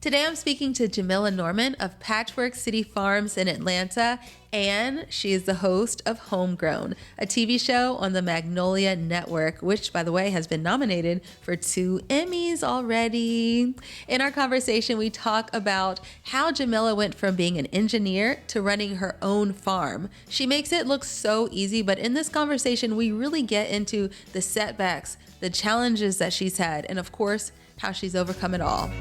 Today I'm speaking to Jamila Norman of Patchwork City Farms in Atlanta, and she is the host of Homegrown, a TV show on the Magnolia network, which, by the way, has been nominated for 2 Emmys already. In our conversation, we talk about how Jamila went from being an engineer to running her own farm. She makes it look so easy, but in this conversation, we really get into the setbacks, the challenges that she's had, and of course, how she's overcome it all.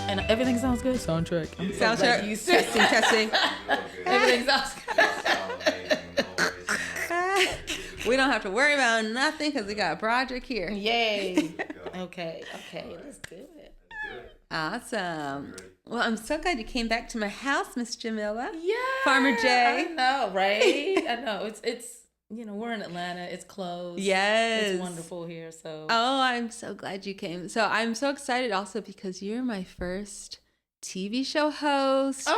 And everything sounds good. Soundtrack. Soundtrack. Testing. Everything sounds good. We don't have to worry about nothing because we got Broderick here. Yay. Okay, let's do it. Awesome. Well, I'm so glad you came back to my house, Miss Jamila. Yeah. Farmer Jay. I know, right? I know. It's we're in Atlanta. It's close. Yes. It's wonderful here. So. Oh, I'm so glad you came. So I'm so excited also because you're my first TV show host,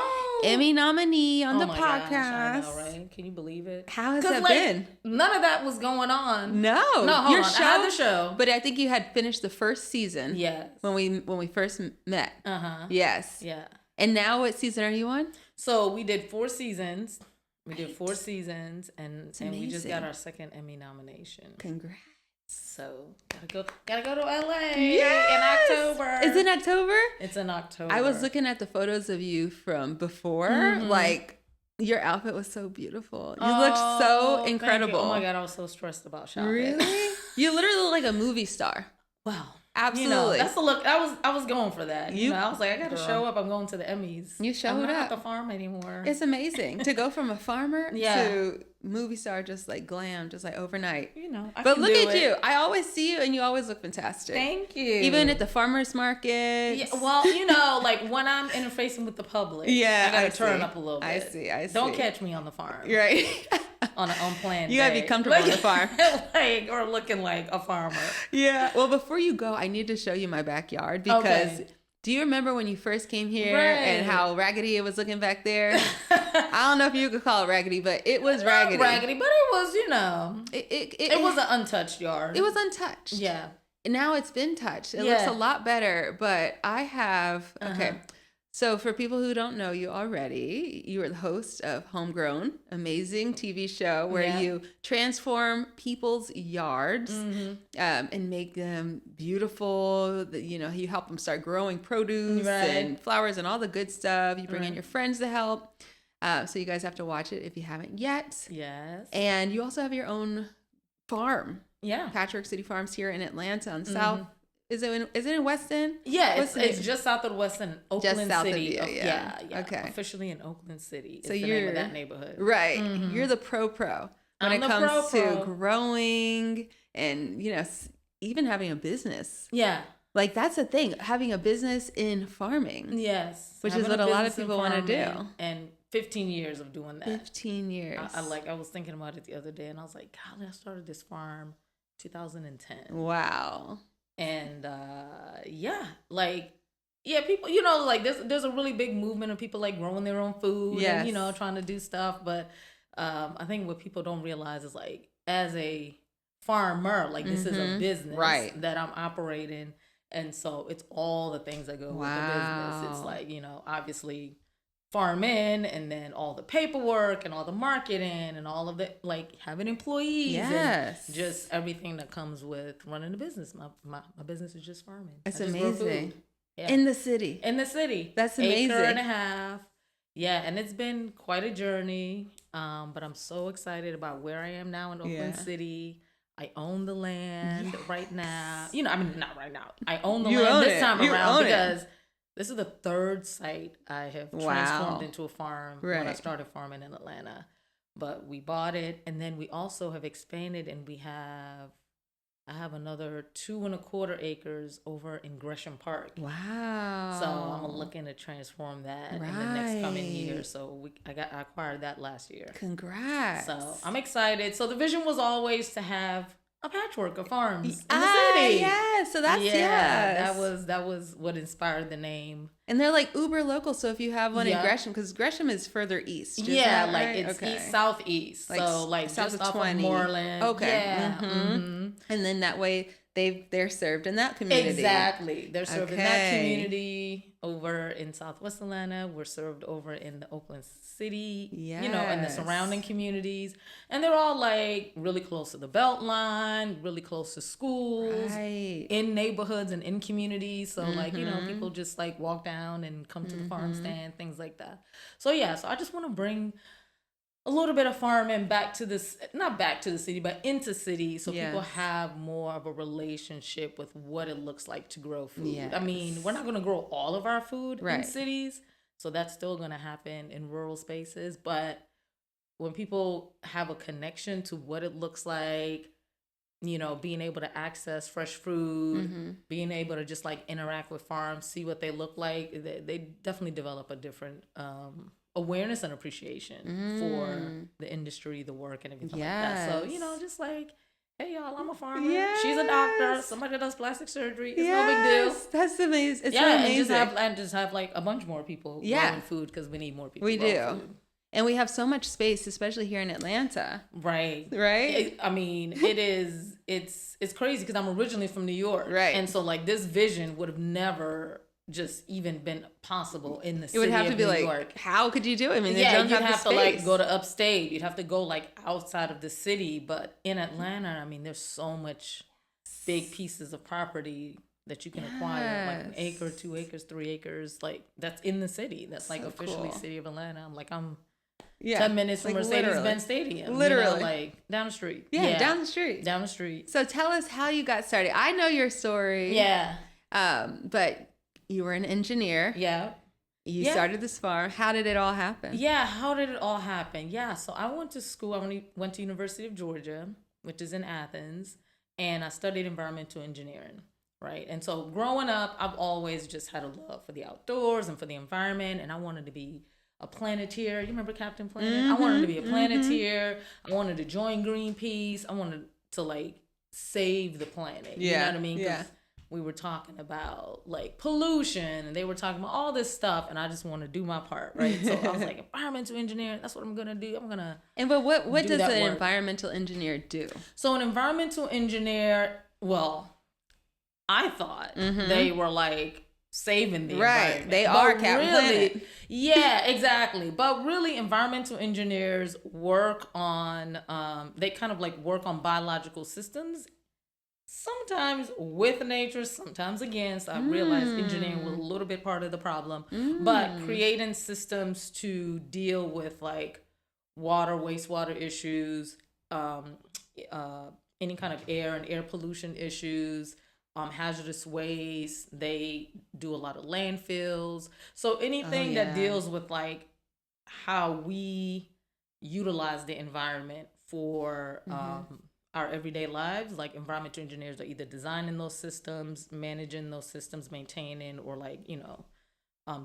Emmy nominee on the podcast. Gosh, I know, right? Can you believe it? How has that been? None of that was going on. No, hold your on. show, I had the show, but I think you had finished the first season. Yes. When we first met. Yes. Yeah. And now, what season are you on? So we did 4 seasons. We did 4 seasons, and we just got our 2nd Emmy nomination. Congrats. So gotta go to LA in October. Is it October? It's in October. I was looking at the photos of you from before. Like, your outfit was so beautiful. You looked so incredible. Oh my God, I was so stressed about shopping. Really? You literally look like a movie star. Wow. Absolutely. That's the look. I was going for that. I was like, I got to show up. I'm going to the Emmys. You showed up. I'm not at the farm anymore. It's amazing to go from a farmer to movie star, just like glam, just like overnight. But look at you. I always see you and you always look fantastic. Thank you. Even at the farmer's market. Yeah, well, like when I'm interfacing with the public, I got to turn up a little bit. I see. Don't catch me on the farm. Right. on an unplanned You gotta day. be comfortable on the farm. Or looking like a farmer. Yeah. Well, before you go, I need to show you my backyard because do you remember when you first came here and how raggedy it was looking back there? I don't know if you could call it raggedy, but it was raggedy. Raggedy, but it was, it was an untouched yard. It was untouched. Yeah. Now it's been touched. It looks a lot better, but I have, So for people who don't know you already, you are the host of Homegrown, amazing TV show where you transform people's yards and make them beautiful. You help them start growing produce and flowers and all the good stuff. You bring in your friends to help. So you guys have to watch it if you haven't yet. Yes. And you also have your own farm. Yeah. Patchwork City Farms here in Atlanta on South. Is it in Weston? Yeah, it's just south of Weston, Oakland just south City. Of you, yeah. Okay. Officially in Oakland City. It's so the name of that neighborhood. Right. You're the pro when it comes to growing and, even having a business. Yeah. Like, that's the thing, having a business in farming. Yes. Which is what a lot of people want to do. And 15 years of doing that. 15 years. I was thinking about it the other day and I was like, golly, I started this farm 2010. Wow. And people, there's a really big movement of people like growing their own food and, trying to do stuff. But I think what people don't realize is like, as a farmer, like this is a business that I'm operating. And so it's all the things that go with the business. It's like, obviously farm in and then all the paperwork and all the marketing and all of the, like, having employees and just everything that comes with running a business. My business is just farming. It's amazing. Yeah. In the city. That's amazing. 1.5 acres. Yeah, and it's been quite a journey. But I'm so excited about where I am now in Oakland City. I own the land right now. Not right now. I own the land this time around because this is the 3rd site I have transformed into a farm when I started farming in Atlanta. But we bought it, and then we also have expanded, and I have another 2.25 acres over in Gresham Park. Wow. So I'm looking to transform that in the next coming year. So I acquired that last year. Congrats. So I'm excited. So the vision was always to have a patchwork of farms in the city. Yeah, so that's that was what inspired the name. And they're like uber local, so if you have one in Gresham, because Gresham is further east. It's east southeast, like so like south just of off 20. of Moreland. Okay. Yeah. And then that way they're served in that community. Exactly. They're served in that community. Over in Southwest Atlanta, we're served over in the Oakland City, and the surrounding communities. And they're all like really close to the Beltline, really close to schools, in neighborhoods and in communities. So people just like walk down and come to the farm stand, things like that. So so I just want to bring a little bit of farming back to this, not back to the city, but into cities, so people have more of a relationship with what it looks like to grow food. Yes. I mean, we're not going to grow all of our food in cities, so that's still going to happen in rural spaces. But when people have a connection to what it looks like, being able to access fresh food, being able to just like interact with farms, see what they look like, they definitely develop a different awareness and appreciation for the industry, the work, and everything like that. So, just like, hey, y'all, I'm a farmer. Yes. She's a doctor. Somebody does plastic surgery. It's no big deal. That's amazing. It's so amazing. And just have like a bunch more people growing food, because we need more people growing food. And we have so much space, especially here in Atlanta. Right. I mean, it's crazy, because I'm originally from New York. Right. And so like this vision would have never just even been possible in the city of New York. It would have to be like, how could you do it? I mean, you'd have to like go to upstate. You'd have to go like outside of the city. But in Atlanta, I mean, there's so much big pieces of property that you can acquire, like an acre, 2 acres, 3 acres, like that's in the city. That's like so officially cool. City of Atlanta. I'm 10 minutes from Mercedes-Benz Stadium. Literally. Like down the street. Yeah, down the street. Down the street. So tell us how you got started. I know your story. Yeah. But you were an engineer. Yeah. You started this farm. How did it all happen? Yeah, how did it all happen? Yeah, so I went to school. I went to University of Georgia, which is in Athens, and I studied environmental engineering, right? And so growing up, I've always just had a love for the outdoors and for the environment, and I wanted to be a planeteer. You remember Captain Planet? Mm-hmm, I wanted to be a planeteer. I wanted to join Greenpeace. I wanted to, like, save the planet. You know what I mean? Yeah. We were talking about like pollution, and they were talking about all this stuff, and I just want to do my part, right? So I was like, environmental engineering, that's what I'm gonna do. But what does an environmental engineer do? So an environmental engineer, well, I thought they were like saving the environment. They are Captain Planet. Yeah, exactly. But really, environmental engineers work on they kind of like work on biological systems. Sometimes with nature, sometimes against. I realized engineering was a little bit part of the problem, but creating systems to deal with like water, wastewater issues, any kind of air and air pollution issues, hazardous waste. They do a lot of landfills. So anything that deals with like how we utilize the environment for our everyday lives, like environmental engineers are either designing those systems, managing those systems, maintaining, or like,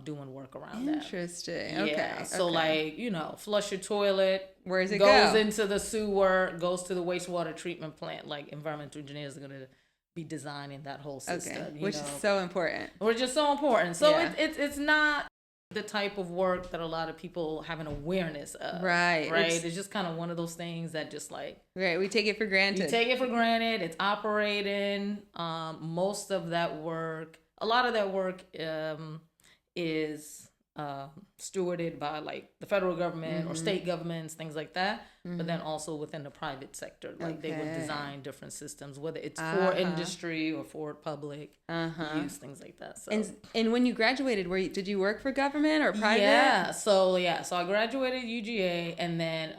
doing work around that. Interesting. Yeah. Okay. So like, flush your toilet. Where does it goes go? Into the sewer, goes to the wastewater treatment plant. Like environmental engineers are going to be designing that whole system. Okay. Which is so important. Which is so important. So it's not the type of work that a lot of people have an awareness of. Right. It's just kind of one of those things that just like... Right. We take it for granted. You take it for granted. It's operating. Most of that work, a lot of that work is stewarded by like the federal government or state governments, things like that. But then also within the private sector, like they would design different systems, whether it's for industry or for public use, things like that. So and when you graduated, did you work for government or private? So I graduated UGA and then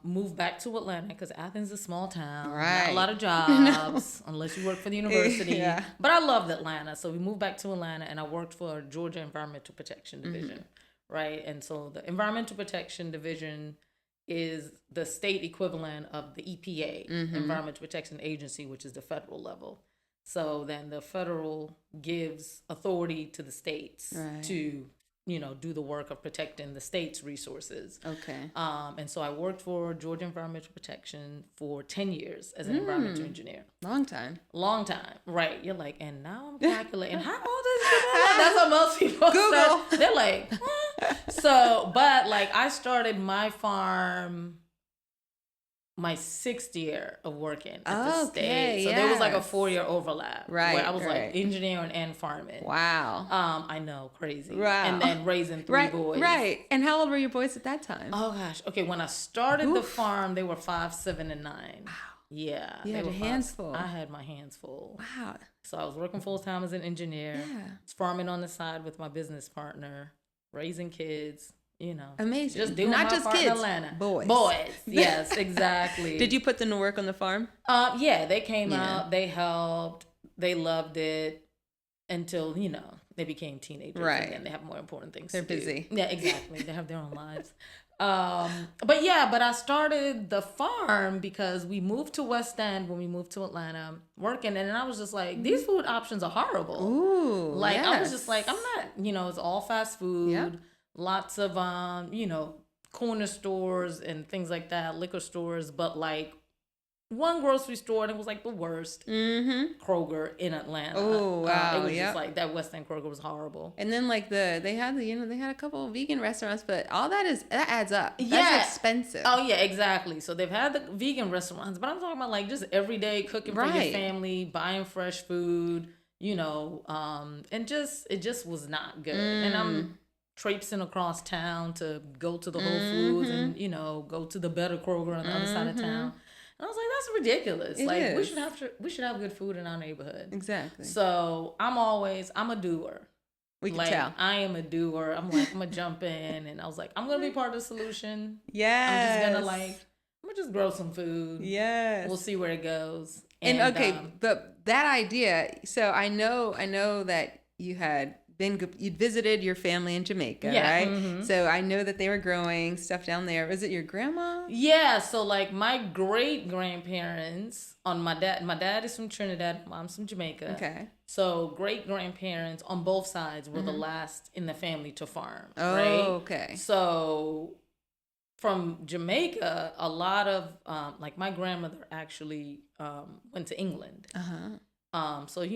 moved back to Atlanta because Athens is a small town, not a lot of jobs unless you work for the university. But I loved Atlanta, so we moved back to Atlanta and I worked for Georgia Environmental Protection Division. Right. And so the Environmental Protection Division is the state equivalent of the EPA, Environmental Protection Agency, which is the federal level. So then the federal gives authority to the states to, do the work of protecting the state's resources. Okay. And so I worked for Georgia Environmental Protection for 10 years as an environmental engineer. Long time. Right. You're like, and now I'm calculating, how old is Jamila? That's how most people start. They're like, So, but like I started my farm my 6th year of working at the state. So there was like a 4-year overlap. Right. Where I was like engineering and farming. Wow. I know, crazy. Wow. And then raising 3 boys. Right. And how old were your boys at that time? Oh gosh. Okay, when I started the farm, they were 5, 7, and 9. Wow. Yeah. You had your hands full. I had my hands full. Wow. So I was working full time as an engineer. Yeah. Farming on the side with my business partner, raising kids. You know, amazing. Just doing not my just part kids, in Atlanta. Boys. Yes, exactly. Did you put them to work on the farm? Yeah, they came out, they helped, they loved it until they became teenagers. Right. And they have more important things. They're to busy. Do. Yeah, exactly. They have their own lives. But I started the farm because we moved to West End when we moved to Atlanta working, and then I was just like, these food options are horrible. Ooh, like I was just like, I'm not, it's all fast food. Yep. Lots of corner stores and things like that, liquor stores, but like one grocery store, and it was like the worst. Kroger in Atlanta. Oh wow! It was just like that West End Kroger was horrible. And then like they had a couple of vegan restaurants, but all that adds up. That's expensive. Oh yeah, exactly. So they've had the vegan restaurants, but I'm talking about like just everyday cooking for your family, buying fresh food, and it just was not good. And I'm traipsing across town to go to the Whole Foods and go to the better Kroger on the other side of town. And I was like, that's ridiculous. We should have good food in our neighborhood. Exactly. So I'm a doer. We can tell. I am a doer. I'm gonna jump in, and I was like, I'm gonna be part of the solution. Yes. I'm gonna just grow some food. Yes. We'll see where it goes. And okay, but that idea. So I know that you'd visited your family in Jamaica, right? Mm-hmm. So I know that they were growing stuff down there. Was it your grandma? Yeah. So like my great grandparents on my dad is from Trinidad, mom's from Jamaica. Okay. So great grandparents on both sides were the last in the family to farm. Oh, right? Okay. So from Jamaica, a lot of like my grandmother actually went to England. So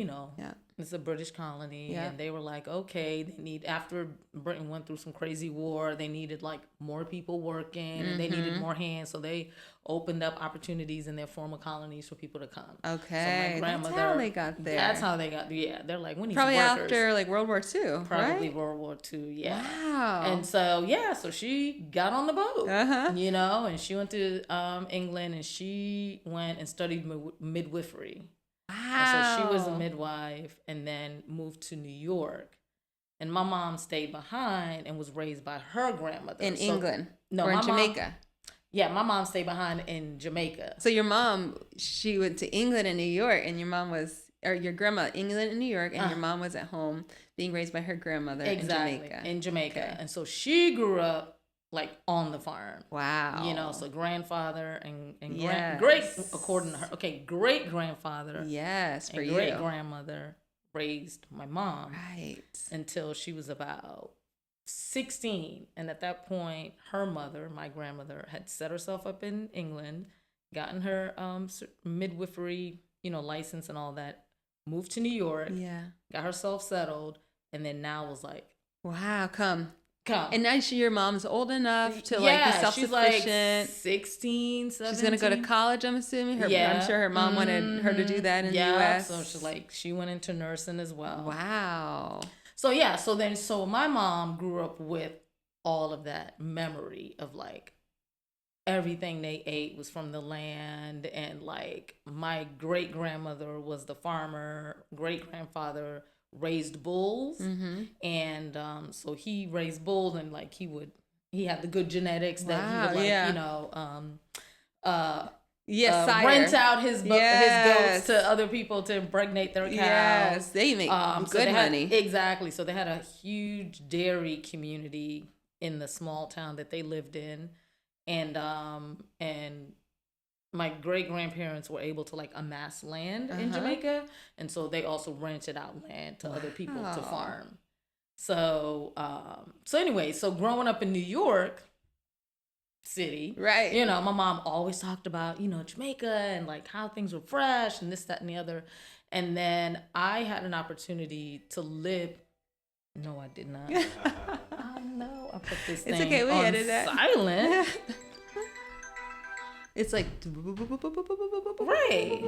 it's a British colony, and they were like, okay, after Britain went through some crazy war, they needed like more people working, and they needed more hands, so they opened up opportunities in their former colonies for people to come. Okay, so my grandmother, that's how they got there. That's how they got. Yeah, they're like, we need probably some workers. After like World War II, probably right? World War II. Yeah. Wow. And so so she got on the boat, and she went to England, and she went and studied midwifery. Wow. And so she was a midwife and then moved to New York. And my mom stayed behind and was raised by her grandmother. In England? No, or in Jamaica? My mom stayed behind in Jamaica. So your mom, she went to England and New York, and your grandma, England and New York, and your mom was at home being raised by her grandmother in Jamaica. In Jamaica. Okay. And so she grew up like on the farm. Wow. So grandfather and great, according to her, great grandfather. Yes, for and you. Great grandmother raised my mom. Right. Until she was about 16. And at that point, her mother, my grandmother, had set herself up in England, gotten her midwifery, license and all that, moved to New York, got herself settled, and then now was like, wow, come. And now your mom's old enough to be self-sufficient. She's like 16, 17. She's gonna go to college, I'm assuming. I'm sure her mom wanted her to do that in the US. So she went into nursing as well. Wow. So my mom grew up with all of that memory of like everything they ate was from the land, and like my great grandmother was the farmer, great grandfather raised bulls, and so he raised bulls, and like he had the good genetics that he would rent out his goats to other people to impregnate their cows. Yes, they make good money. Exactly. So they had a huge dairy community in the small town that they lived in, and my great grandparents were able to like amass land in Jamaica, and so they also rented out land to other people to farm. So anyway, so growing up in New York City, right? My mom always talked about Jamaica and like how things were fresh and this, that, and the other. And then I had an opportunity to live. No, I did not. I know. I put this thing on silent. It's like right.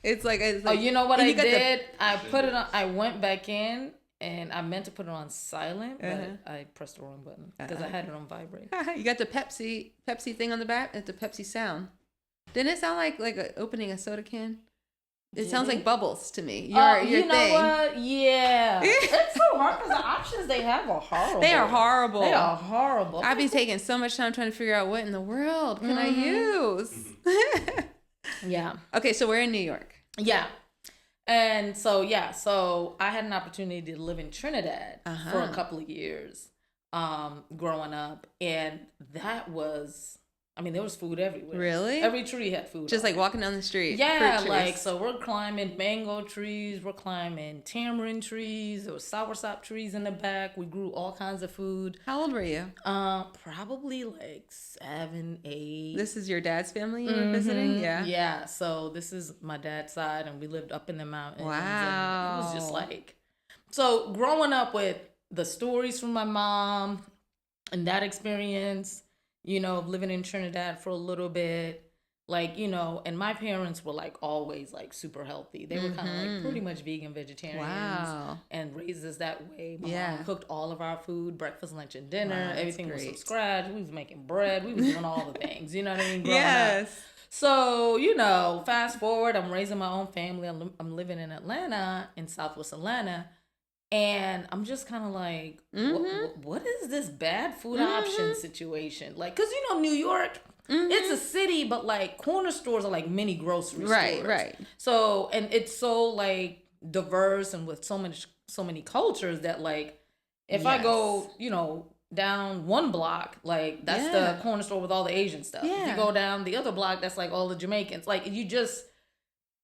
It's like oh, you know what I did? I put it on. I went back in and I meant to put it on silent, but I pressed the wrong button because I had it on vibrate. You got the Pepsi thing on the back. It's the Pepsi sound. Didn't it sound like opening a soda can? It sounds like bubbles to me. Your you know thing. what? Yeah. It's so hard because the options they have are horrible. They are horrible. They are horrible. I'd be taking so much time trying to figure out what in the world can I use. Yeah. Okay, so we're in New York. Yeah. And so I had an opportunity to live in Trinidad for a couple of years growing up. And that was, I mean, there was food everywhere. Really? Every tree had food. Just like walking down the street. Yeah, like, so we're climbing mango trees. We're climbing tamarind trees. There was soursop trees in the back. We grew all kinds of food. How old were you? Probably like 7, 8. This is your dad's family you were visiting? Yeah. Yeah, so this is my dad's side, and we lived up in the mountains. Wow. And it was just like, so growing up with the stories from my mom and that experience, you know, of living in Trinidad for a little bit, like, you know, and my parents were like always like super healthy. They were kind of like pretty much vegan vegetarians and raised us that way. My mom cooked all of our food, breakfast, lunch, and dinner. Everything was from scratch. We was making bread. We was doing all the things, you know what I mean? Growing up. So, you know, fast forward, I'm raising my own family. I'm living in Atlanta, in Southwest Atlanta. And I'm just kind of like, what is this bad food option situation? Like, because, you know, New York, it's a city, but like corner stores are like mini grocery stores. Right. So, and it's so like diverse and with so many cultures that like, if I go, you know, down one block, like that's the corner store with all the Asian stuff. If you go down the other block, that's like all the Jamaicans. Like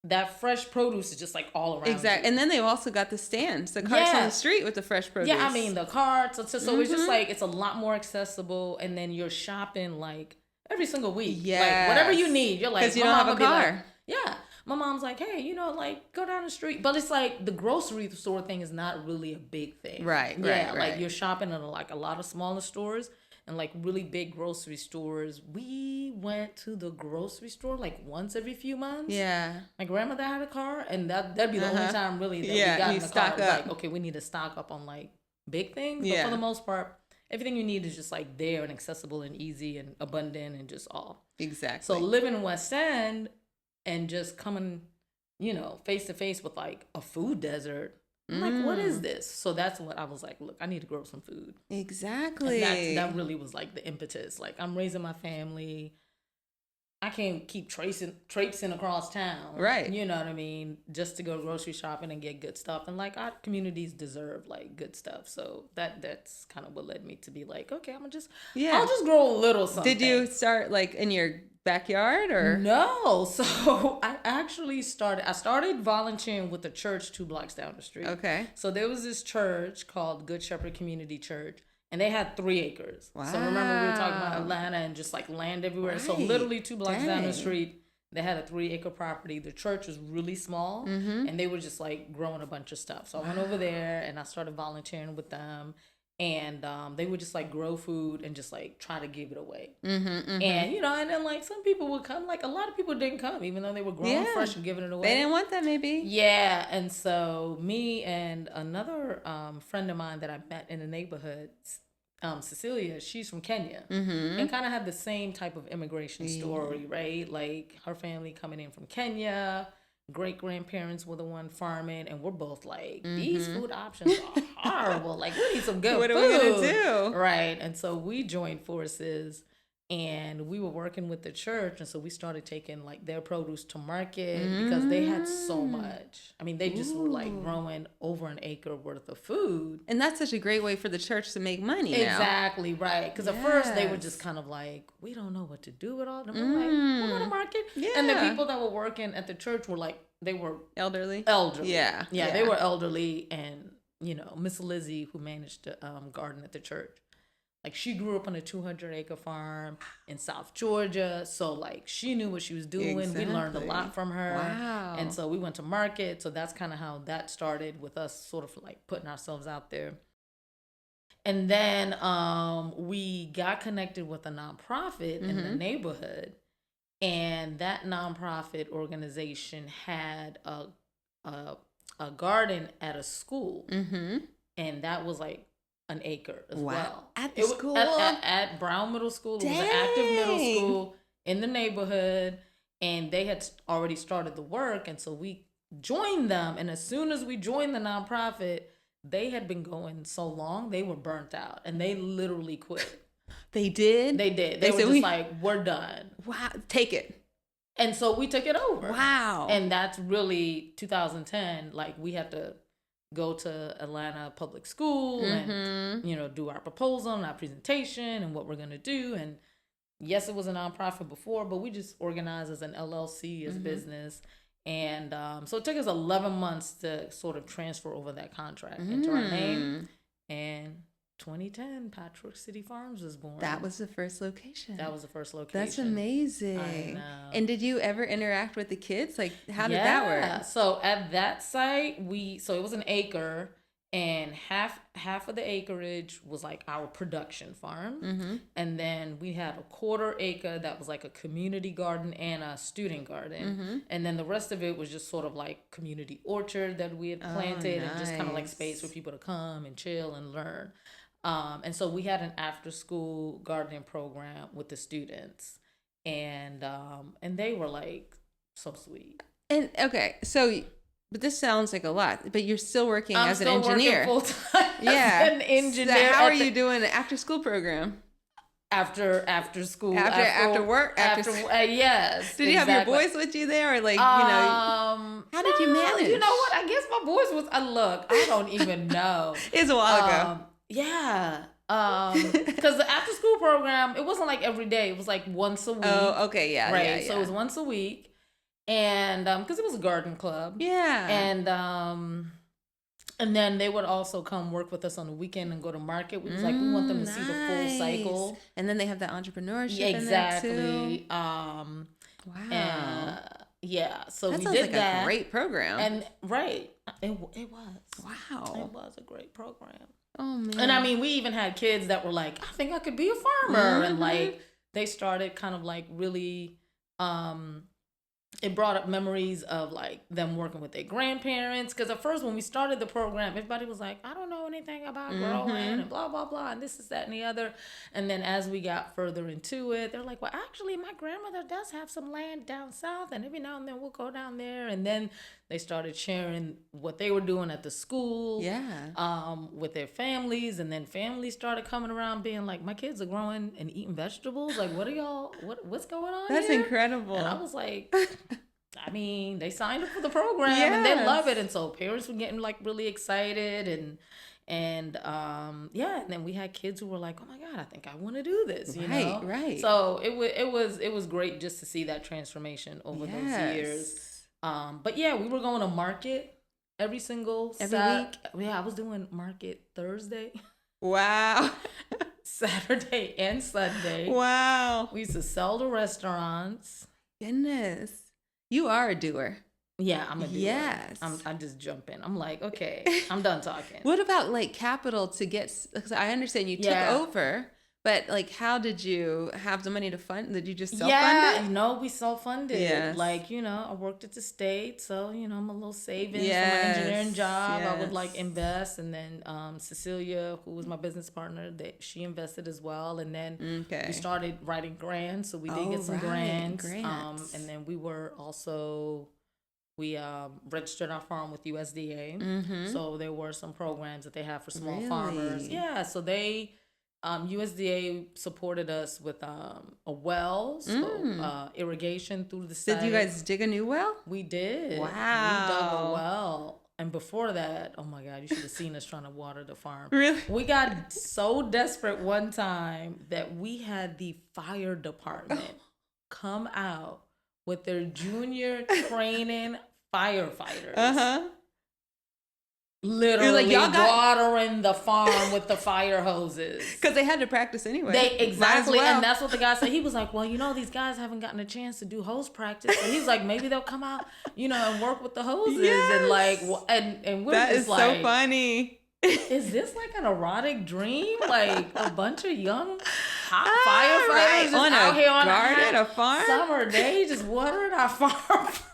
that fresh produce is just like all around. Exactly. And then they've also got the stands, the carts on the street with the fresh produce. Yeah, I mean the carts. So it's just like, it's a lot more accessible. And then you're shopping like every single week. Yeah. Like whatever you need. You're like, because you don't have a car. Like, my mom's like, hey, you know, like go down the street. But it's like the grocery store thing is not really a big thing. Right. Like you're shopping in like a lot of smaller stores. And like really big grocery stores. We went to the grocery store like once every few months. Yeah. My grandmother had a car, and that'd be the only time really that we got in the car. It was like, okay, we need to stock up on like big things. But for the most part, everything you need is just like there and accessible and easy and abundant and just all. Exactly. So living in West End and just coming, you know, face to face with like a food desert. I'm like, what is this? So that's what I was like, look, I need to grow some food. Exactly. And that really was like the impetus. Like, I'm raising my family. I can't keep traipsing across town. Right. You know what I mean? Just to go grocery shopping and get good stuff. And like, our communities deserve like good stuff. So that's kind of what led me to be like, okay, I'll just grow a little something. Did you start like in your backyard or? No. So I actually started volunteering with the church 2 blocks down the street. Okay. So there was this church called Good Shepherd Community Church, and they had 3 acres. Wow. So remember we were talking about Atlanta and just like land everywhere. Right. So literally 2 blocks down the street, they had a 3-acre property. The church was really small, and they were just like growing a bunch of stuff. So I went over there and I started volunteering with them. And they would just like grow food and just like try to give it away. And, you know, and then like some people would come, like a lot of people didn't come, even though they were growing fresh and giving it away. They didn't want that maybe. Yeah. And so me and another friend of mine that I met in the neighborhood, Cecilia, she's from Kenya and kind of had the same type of immigration story, right? Like her family coming in from Kenya. Great-grandparents were the one farming, and we're both like, these food options are horrible. Like, we need some good food. What are we going to do? Right. And so we joined forces, and we were working with the church, and so we started taking, like, their produce to market because they had so much. I mean, they just were, like, growing over an acre worth of food. And that's such a great way for the church to make money now. Exactly, right. Because at first, they were just kind of like, we don't know what to do with all of them. We're like, we're going to market. Yeah. And the people that were working at the church were, like, they were elderly. Yeah, they were elderly. And, you know, Miss Lizzie, who managed the garden at the church, like, she grew up on a 200-acre farm in South Georgia. So, like, she knew what she was doing. Exactly. We learned a lot from her. Wow. And so we went to market. So that's kind of how that started, with us sort of, like, putting ourselves out there. And then we got connected with a nonprofit in the neighborhood. And that nonprofit organization had a garden at a school. Mm-hmm. And that was like an acre as well. At the school? At Brown Middle School. Dang. It was an active middle school in the neighborhood. And they had already started the work. And so we joined them. And as soon as we joined the nonprofit, they had been going so long, they were burnt out. And they literally quit. They did? They did. They were just like, we're done. Wow. Take it. And so we took it over. Wow. And that's really 2010. Like, we had to go to Atlanta Public School and, do our proposal and our presentation and what we're going to do. And yes, it was a nonprofit before, but we just organized as an LLC, as a business. And so it took us 11 months to sort of transfer over that contract into our name. And 2010, Patchwork City Farms was born. That was the first location. That's amazing. I know. And did you ever interact with the kids? Like, how did that work? So at that site, so it was an acre, and half of the acreage was like our production farm. And then we had a quarter acre that was like a community garden and a student garden. And then the rest of it was just sort of like community orchard that we had planted and just kind of like space for people to come and chill and learn. And so we had an after-school gardening program with the students, and they were like so sweet. And okay, so but this sounds like a lot. But you're still working as an engineer. Working full-time as an engineer. So how are you doing an after-school program? After school, after work, yes. Did you have your boys with you there, or like how did you manage? You know what? I guess my boys was. Look, I don't even know. It's a while ago. Yeah. Because the after school program, it wasn't like every day. It was like once a week. Oh, okay. Yeah. Right. Yeah, yeah. So it was once a week. And because it was a garden club. Yeah. And then they would also come work with us on the weekend and go to market. We was like, we want them to see the full cycle. And then they have the entrepreneurship exactly. in there too. Wow. Yeah. So that we sounds did like that. A great program. And it was. Wow. It was a great program. Oh man. And I mean, we even had kids that were like, I think I could be a farmer. And like, they started kind of like really, it brought up memories of like them working with their grandparents. Because at first when we started the program, everybody was like, I don't know anything about growing and blah, blah, blah. And this is that and the other. And then as we got further into it, they're like, well, actually my grandmother does have some land down south. And every now and then we'll go down there. And then they started sharing what they were doing at the school. Yeah. With their families. And then families started coming around being like, my kids are growing and eating vegetables. Like, what are y'all, what's going on That's here? incredible. And I was like, I mean, they signed up for the program and they love it. And so parents were getting like really excited and then we had kids who were like, oh my God, I think I want to do this, you know? Right. So it was great just to see that transformation over those years. But yeah, we were going to market every week. Yeah, I was doing market Thursday. Wow. Saturday and Sunday. Wow. We used to sell to restaurants. Goodness. You are a doer. Yeah, I'm a doer. Yes. I just jump in. I'm like, okay, I'm done talking. What about like capital to get, because I understand you took over, but like how did you have the money to fund? Did you just self-fund it? No, we self-funded. Yes. Like, I worked at the state, so, I'm a little savings from my engineering job. I would like invest, and then Cecilia, who was my business partner, she invested as well, and then we started writing grants, so we did get some grants. And then we were also... We registered our farm with USDA, so there were some programs that they have for small farmers. Yeah, so they USDA supported us with a well, so irrigation through the site. Did you guys dig a new well? We did. Wow. We dug a well. And before that, oh my God, you should have seen us trying to water the farm. Really? We got so desperate one time that we had the fire department come out with their junior training firefighters. Literally watering the farm with the fire hoses. Because they had to practice anyway. Exactly. And that's what the guy said. He was like, well, these guys haven't gotten a chance to do hose practice. And he's like, maybe they'll come out, and work with the hoses. Yes. And like, and we're that just is like, so funny. Is this like an erotic dream? Like a bunch of young hot firefighters on out here on a farm, summer day, just watering our farm.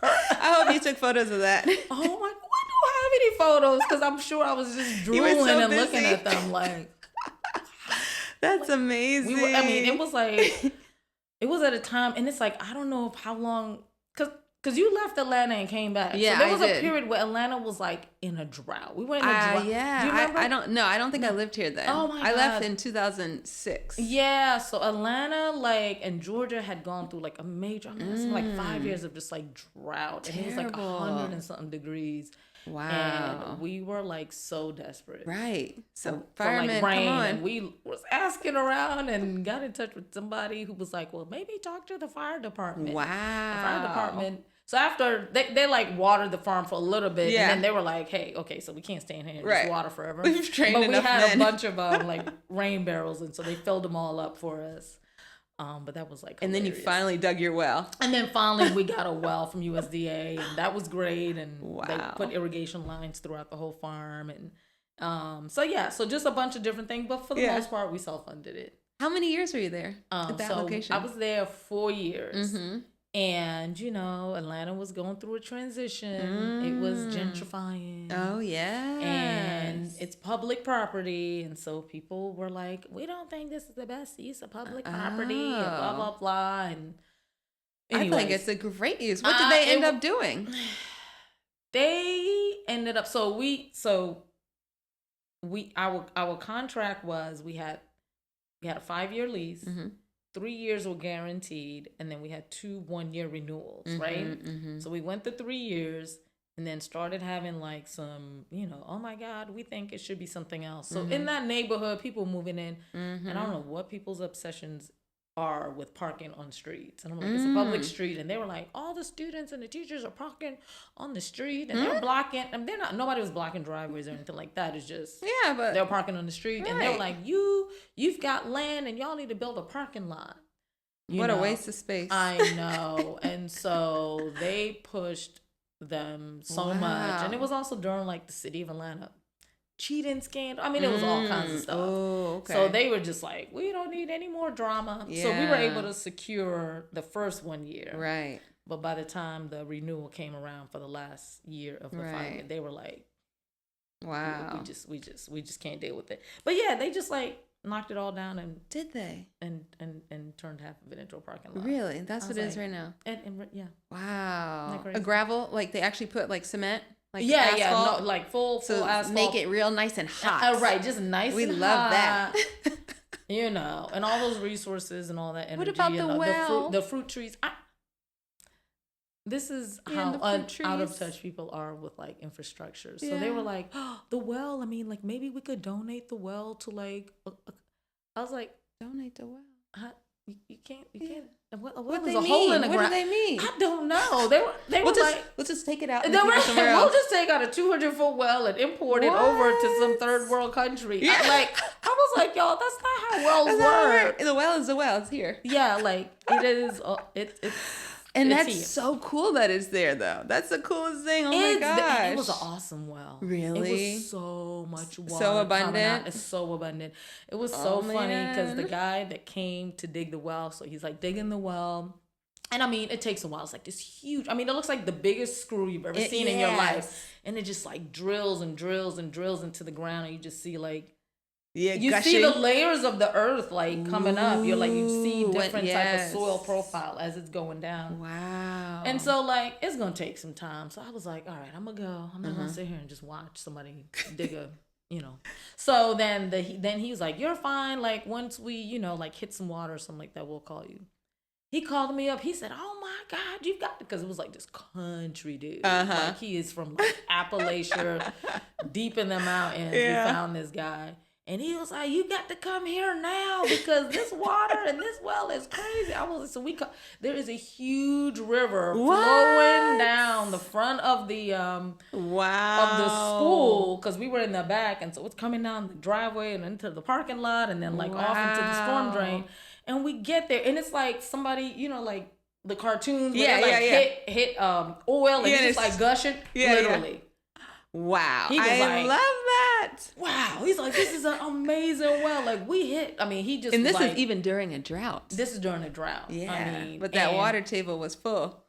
I hope you took photos of that. Oh my! Why do I have any photos? Because I'm sure I was just drooling and looking at them like. That's amazing. It was like, it was at a time, and it's like, I don't know how long, because you left Atlanta and came back. Yeah, so there was a period where Atlanta was like in a drought. We were in a drought. Yeah. Do you remember? I don't think I lived here then. Oh my God. I left in 2006. Yeah, so Atlanta, and Georgia had gone through like a major, it's like 5 years of just like drought. And it was like 100 and something degrees. Wow. And we were like so desperate. Right. So firemen, come on. And we was asking around and got in touch with somebody who was like, well, maybe talk to the fire department. Wow. The fire department. So after they like watered the farm for a little bit, and then they were like, hey, okay, so we can't stand here and just water forever. We've trained but we enough had men. a bunch of like rain barrels, and so they filled them all up for us. But that was like hilarious. And then you finally dug your well. And then finally we got a well from USDA, and that was great. And they put irrigation lines throughout the whole farm. And so just a bunch of different things. But for the most part, we self-funded it. How many years were you there at that location? I was there 4 years. Mm-hmm. And, Atlanta was going through a transition. It was gentrifying. Oh, yeah. And it's public property. And so people were like, we don't think this is the best use of public property. And blah, blah, blah. And anyways, I think it's a great use. What did they end up doing? They ended up, our contract was, we had a 5-year lease. Mm-hmm. 3 years were guaranteed, and then we had 2 1-year renewals, right? Mm-hmm. So we went to 3 years and then started having like some, oh my God, we think it should be something else. So in that neighborhood, people moving in, and I don't know what people's obsessions are with parking on streets. And I'm like, it's a public street, and they were like, all the students and the teachers are parking on the street, and they're blocking, and nobody was blocking driveways or anything like that. It's just, but they're parking on the street, and they were like, you've got land, and y'all need to build a parking lot. What a waste of space. I know. And so they pushed them so much. And it was also during like the city of Atlanta cheating scandal. It was all kinds of stuff. Oh, okay. So they were just like, we don't need any more drama. Yeah. So we were able to secure the first 1 year. Right. But by the time the renewal came around for the last year of the 5 year, they were like, wow, we just can't deal with it. But yeah, they just like knocked it all down. And did they? And turned half of it into a parking lot. Really? That's what it is right now. And yeah. Wow. A gravel, like they actually put like cement, like asphalt? Yeah, no, like full asphalt. Make it real nice and hot. Right, just nice. We and love hot. that. And all those resources and all that energy. What about the well? The fruit trees. This is how out of touch people are with like infrastructure. So they were like, oh, the well. Like maybe we could donate the well to like. I was like, donate the well. You can't. What they mean? What do they mean? I don't know. They were like, let's just take it out. We'll just take out a 200-foot well and import it over to some third world country. Yeah. I was like, y'all, that's not how wells work. The well is the well. It's here. Yeah, like it is. It's. And that's so cool that it's there, though. That's the coolest thing. Oh my gosh. It was an awesome well. Really? It was so much water. So abundant. It's so abundant. It was so funny because the guy that came to dig the well, so he's like digging the well. And it takes a while. It's like this huge, it looks like the biggest screw you've ever seen in your life. And it just like drills and drills and drills into the ground. And you just see like, you gushing. See the layers of the earth like coming up. You're like, you see different type of soil profile as it's going down. Wow. And so like it's gonna take some time. So I was like, all right, I'm gonna go. I'm not gonna sit here and just watch somebody dig a, So then he was like, you're fine. Like once we, like hit some water or something like that, we'll call you. He called me up. He said, oh my God, you've got to, because it was like this country dude. Like he is from like Appalachia, deep in the mountains. Yeah. We found this guy. And he was like, you got to come here now because this water and this well is crazy. There is a huge river flowing down the front of the of the school because we were in the back, and so it's coming down the driveway and into the parking lot and then like off into the storm drain. And we get there and it's like somebody, like the cartoons where they hit oil and it's just like gushing, literally. Wow. He was I love that. Wow. He's he's like, this is an amazing well. Like we hit. I mean, he just and this like, is even during a drought. This is during a drought. Yeah, I mean, but that water table was full.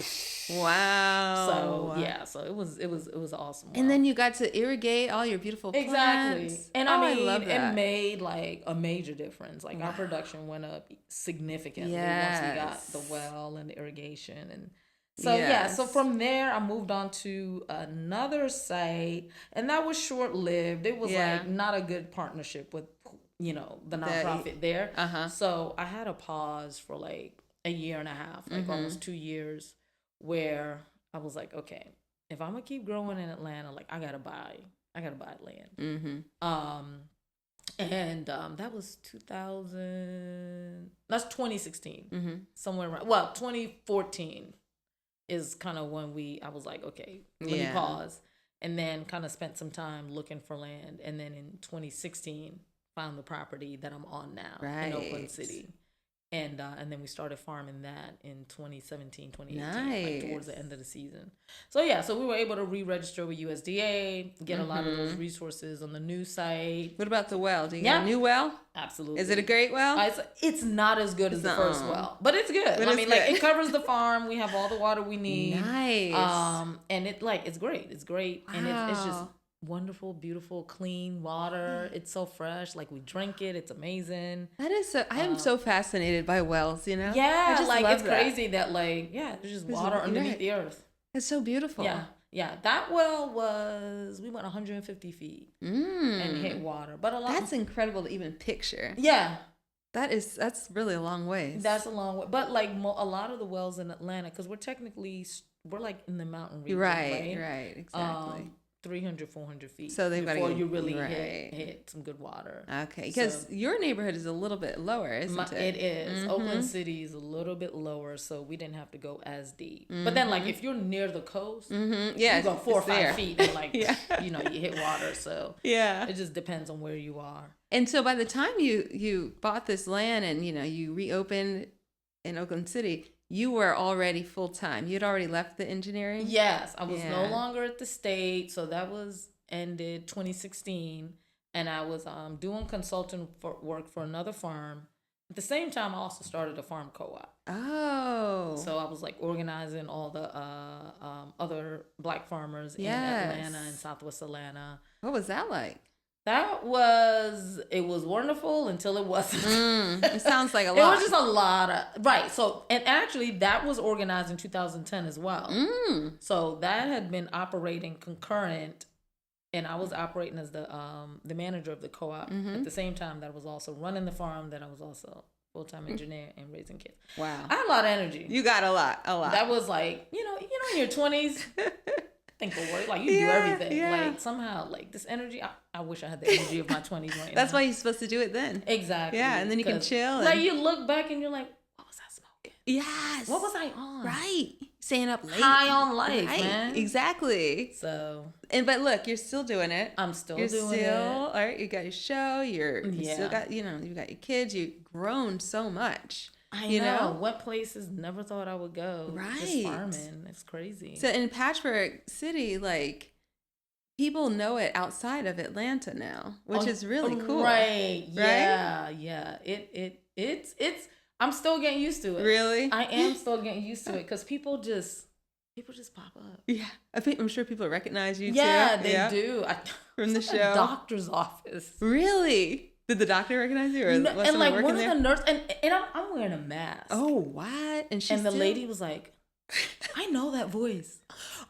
Wow. So yeah, so it was awesome. And then you got to irrigate all your beautiful plants. Exactly. And I mean, love that. it made like a major difference. Like our production went up significantly once we got the well and the irrigation. And so yeah, so from there I moved on to another site, and that was short lived. It was like not a good partnership with the nonprofit there. So I had a pause for like a year and a half, like almost 2 years, where I was like, okay, if I'm gonna keep growing in Atlanta, like I gotta buy land. And that was 2000. That's 2016. Somewhere around. Well, 2014 is kind of when I was like, okay, let me pause, and then kind of spent some time looking for land, and then in 2016 found the property that I'm on now in Oakland City. And then we started farming that in 2017, 2018, like towards the end of the season. So yeah, so we were able to re-register with USDA, get a lot of those resources on the new site. What about the well? Do you get a new well? Absolutely. Is it a great well? It's not as good as the first well, but it's good. I mean, like it covers the farm. We have all the water we need. Nice. And it's great. It's great, and it's just wonderful, beautiful, clean water. It's so fresh. Like we drink it. It's amazing. That is so. I am so fascinated by wells. You know. Yeah, like it's crazy that like there's just water underneath the earth. It's so beautiful. Yeah. That well we went 150 feet and hit water, but that's incredible to even picture. Yeah. That's really a long way. That's a long way, but like a lot of the wells in Atlanta, because we're like in the mountain region, right, exactly. 300, 400 feet. So they've got before you really hit some good water. Okay, because your neighborhood is a little bit lower, isn't it? It is. Oakland City is a little bit lower, so we didn't have to go as deep. But then, like, if you're near the coast, you go 4 or 5 feet, and like, you hit water. So it just depends on where you are. And so by the time you bought this land and you reopened in Oakland City, you were already full-time. You'd already left the engineering? Yes. I was no longer at the state. So that was ended 2016. And I was doing consulting work for another farm. At the same time, I also started a farm co-op. Oh. So I was like organizing all the other Black farmers in Atlanta and Southwest Atlanta. What was that like? It was wonderful until it wasn't. It sounds like a lot. It was just a lot of, so, and actually that was organized in 2010 as well. So that had been operating concurrent, and I was operating as the manager of the co-op at the same time that I was also running the farm, that I was also full-time engineer and raising kids. Wow. I had a lot of energy. You got a lot. That was like, in your 20s, think of work, like you do everything. Like somehow, like this energy, I wish I had the energy of my 20s right now. That's why you're supposed to do it then. Exactly. Yeah, and then you can chill. Like you look back and you're like, what was I smoking? Yes. What was I on? Right. Staying up late. High on life, man. Exactly. So. But look, you're still doing it. I'm still doing it. All right. You got your show. You still got, you got your kids. You've grown so much. I know. What places never thought I would go. Right. Just farming. It's crazy. So in Patchwork City, like, people know it outside of Atlanta now, which is really cool. Right. Yeah. It's I'm still getting used to it. Really? I am still getting used to it, because people just pop up. Yeah. I'm sure people recognize you too. Yeah, they do. From the show. The doctor's office. Really? Did the doctor recognize you, or was and like one of the nurses, and I'm wearing a mask. Oh, what? And the lady was like, I know that voice.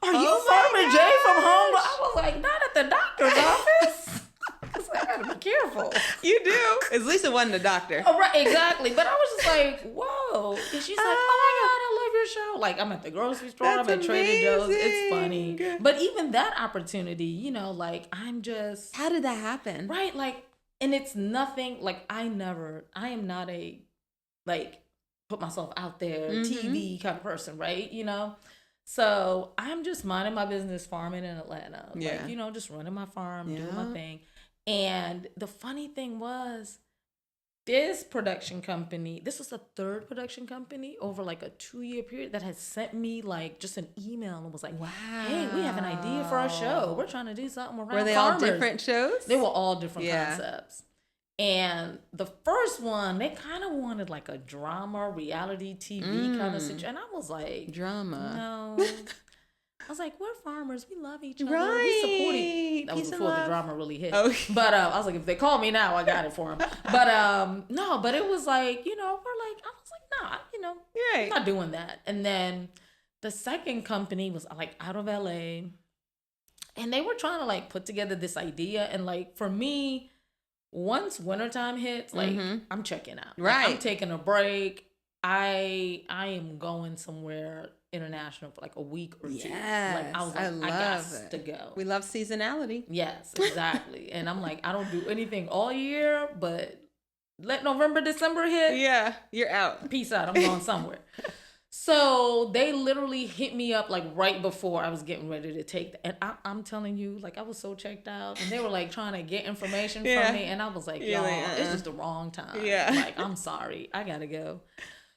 Are you Farmer J from Homegrown? I was like, not at the doctor's office. Because I gotta be careful. You do. At least it wasn't a doctor. Oh, right, exactly. But I was just like, whoa. And she's like, oh my God, I love your show. Like, I'm at the grocery store, I'm at Trader Joe's. It's funny. But even that opportunity, like, I'm just. How did that happen? Right, like. And it's nothing, like, I am not a, like, put myself out there, TV kind of person, right? So I'm just minding my business, farming in Atlanta. Yeah. Like, just running my farm, doing my thing. And the funny thing was, this production company, this was the third production company over like a 2-year period that had sent me like just an email and was like, wow, hey, we have an idea for our show. We're trying to do something around Were they farmers. all different shows? They were all different concepts. And the first one, they kind of wanted like a drama, reality TV kind of situation. And I was like, drama. No. I was like, we're farmers. We love each other. Right. We support each other. That was before the drama really hit. Okay. But I was like, if they call me now, I got it for them. But no, but it was like, you know, we're like, I was like, nah, you know, I'm not doing that. And then the second company was like out of LA. And they were trying to like put together this idea. And like for me, once wintertime hits, like I'm checking out. Right. Like, I'm taking a break. I am going somewhere international for like a week or two. Like I was like, I got to go. We love seasonality. Yes, exactly. And I'm like, I don't do anything all year, but let November, December hit. Yeah, you're out. Peace out. I'm going somewhere. So they literally hit me up like right before I was getting ready to take and I'm telling you, like I was so checked out, and they were like trying to get information from me, and I was like, y'all, like, it's just the wrong time. Yeah, like I'm sorry, I gotta go.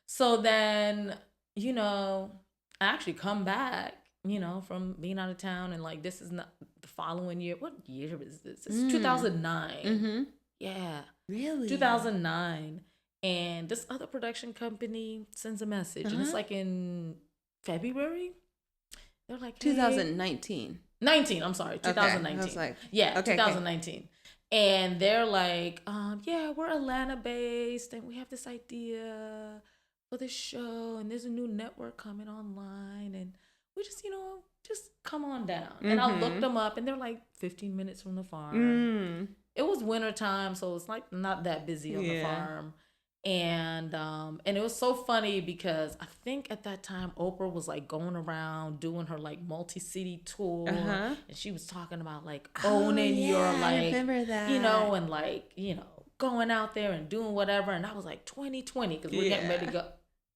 So then, you know, I actually come back, you know, from being out of town, and like this is not the following year. What year is this? It's 2009. Mm-hmm. Yeah, really, 2009. And this other production company sends a message, and it's like in February. They're like, hey, 2019. 19. I'm sorry, 2019. Okay. I was like, yeah, okay, 2019. Okay. And they're like, yeah, we're Atlanta based, and we have this idea for this show, and there's a new network coming online, and we just, you know, just come on down. And I looked them up, and they're like 15 minutes from the farm. It was wintertime, so it's like not that busy on the farm. And it was so funny because I think at that time Oprah was like going around doing her like multi-city tour, and she was talking about like owning your like, I remember that. You know, and like, you know, going out there and doing whatever. And I was like 2020 because we're getting ready to go.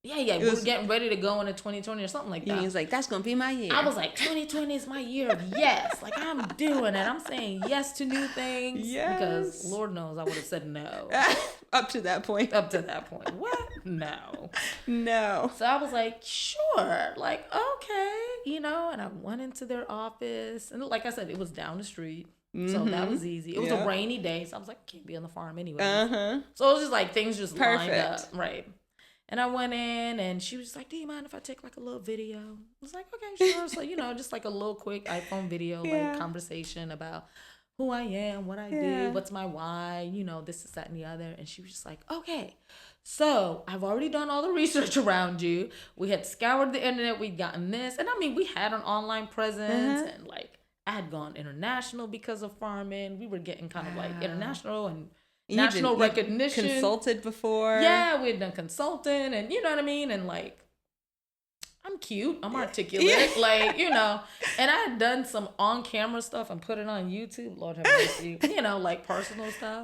Yeah, we were getting ready to go into 2020 or something like that. He was like, that's going to be my year. I was like, 2020 is my year of yes. Like, I'm doing it. I'm saying yes to new things. Yes. Because Lord knows I would have said no. Up to that point. What? No. No. So I was like, sure. Like, okay. You know, and I went into their office. And like I said, it was down the street. So that was easy. It was a rainy day. So I was like, can't be on the farm anyway. So it was just like things just lined up. Right. And I went in, and she was just like, do you mind if I take like a little video? I was like, okay, sure. So, you know, just like a little quick iPhone video, like conversation about who I am, what I do, what's my why, you know, this is that and the other. And she was just like, okay, so I've already done all the research around you. We had scoured the internet. We'd gotten this. And I mean, we had an online presence, and like I had gone international because of farming. We were getting kind of like international and national recognition. Consulted before. Yeah, we had done consulting, and you know what I mean? And like, I'm cute, I'm articulate, like, you know, and I had done some on-camera stuff and put it on YouTube, Lord have mercy, you know, like personal stuff.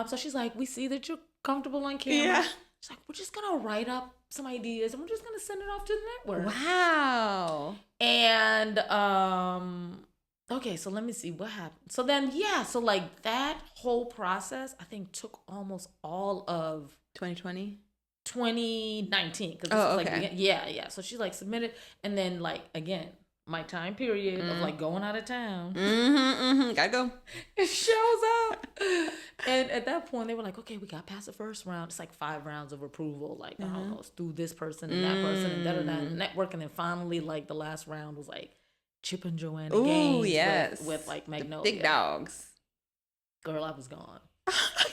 So she's like, we see that you're comfortable on camera. She's like, we're just gonna write up some ideas and we're just gonna send it off to the network. Wow. And okay, so let me see what happened. So then, so like that whole process, I think took almost all of 2020, 2019. Cause like, so she like submitted, and then like again, my time period of like going out of town. Gotta go. It shows up, and at that point they were like, okay, we got past the first round. It's like 5 rounds of approval. Like I don't know, it's through this person and that person and da network, and then finally like the last round was like Chip and Joanna Gaines with like Magnolia. The big dogs. Girl, I was gone.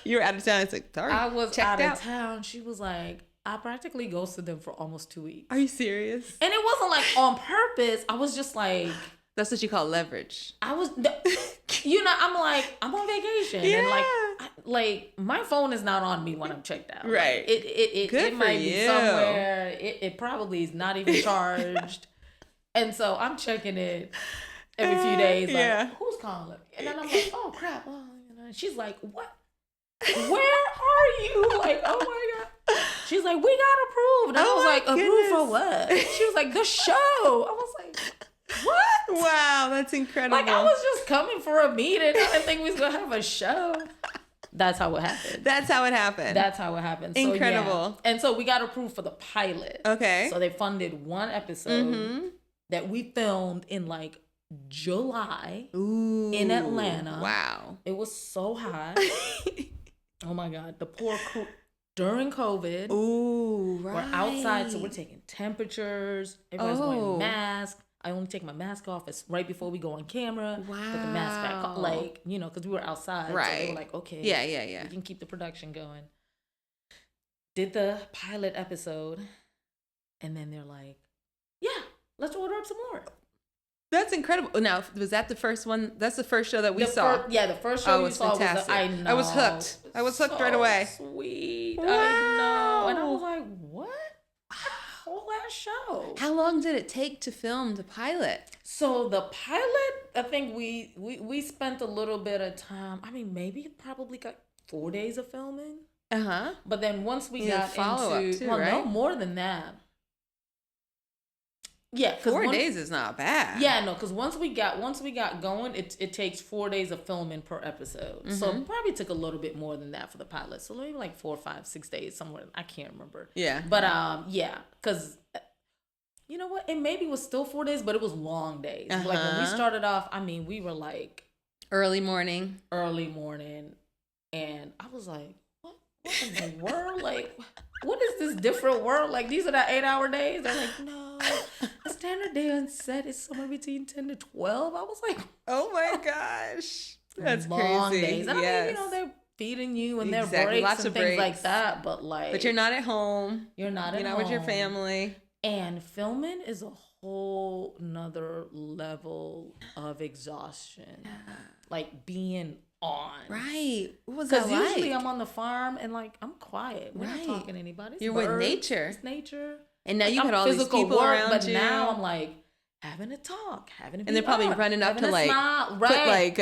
You were out of town. It's like, sorry. I was out of town. She was like, I practically ghosted them for almost 2 weeks. Are you serious? And it wasn't like on purpose. I was just like. That's what you call leverage. I was, you know, I'm like, I'm on vacation. Yeah. And like my phone is not on me when I'm checked out. Right. Like, it might be somewhere. It probably is not even charged. And so I'm checking it every few days, like, who's calling? And then I'm like, oh, crap. Oh, you know. She's like, what? Where are you? Like, oh, my God. She's like, we got approved. And I was like, approved for what? She was like, the show. I was like, what? Wow, that's incredible. Like, I was just coming for a meeting. I didn't think we was going to have a show. That's how it happened. That's how it happened. That's how it happened. Incredible. So, yeah. And so we got approved for the pilot. Okay. So they funded one episode that we filmed in like July in Atlanta. Wow. It was so hot. Oh my God. The poor crew during COVID. Ooh, right. We're outside, so we're taking temperatures. Everybody's wearing masks. I only take my mask off right before we go on camera. Wow. Put the mask back on, like, you know, because we were outside. Right. So they were like, okay. Yeah. We can keep the production going. Did the pilot episode. And then they're like, yeah, let's order up some more. That's incredible. Now, was that the first one? That's the first show that we saw. The first show we saw fantastic. was I was hooked. I was hooked right away. Sweet. Wow. I know. And I was like, what? Whole ass show. How long did it take to film the pilot? So the pilot, I think we spent a little bit of time. I mean, maybe probably got 4 days of filming. But then once we got into right? no, more than that. Yeah, 4 days is not bad. Yeah, no, because once we got going, it takes 4 days of filming per episode. So it probably took a little bit more than that for the pilot. So maybe like 4, 5, 6 days somewhere. I can't remember. Yeah. But yeah, because you know what? It maybe was still 4 days, but it was long days. Like when we started off, I mean, we were like early morning, and I was like, what in the world? Like, what is this different world? Like, these are the 8-hour days? They're like, no, the standard day on set is somewhere between 10 to 12. I was like, oh my gosh. That's long crazy. Days. And I mean, you know, they're feeding you and their breaks Lots and of things breaks. like that. But you're not at home. You're not at home. You're not with your family. And filming is a whole nother level of exhaustion. Like being on. Right. What was that like? Because usually I'm on the farm and like I'm quiet. We're not talking to anybody. It's You're birds, with nature. It's nature. And now like, you got all these people around but you. But now I'm like having a talk, and they're probably running up to like put like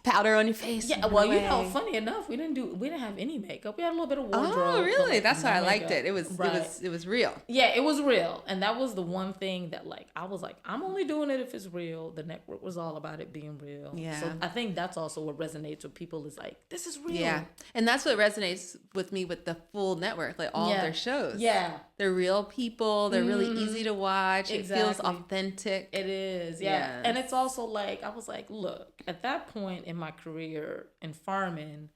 powder on your face. Yeah, well, you know, funny enough, we didn't have any makeup. We had a little bit of wardrobe. Oh, really? Like, that's why I liked makeup. it. It was real. Yeah, it was real, and that was the one thing that like I was like, I'm only doing it if it's real. The network was all about it being real. Yeah. So I think that's also what resonates with people is like, this is real. Yeah, and that's what resonates with me with the full network, like all of their shows. Yeah. They're real people. They're really easy to watch. Exactly. It feels authentic. It is. Yeah. Yes. And it's also like, I was like, look, at that point in my career in farming,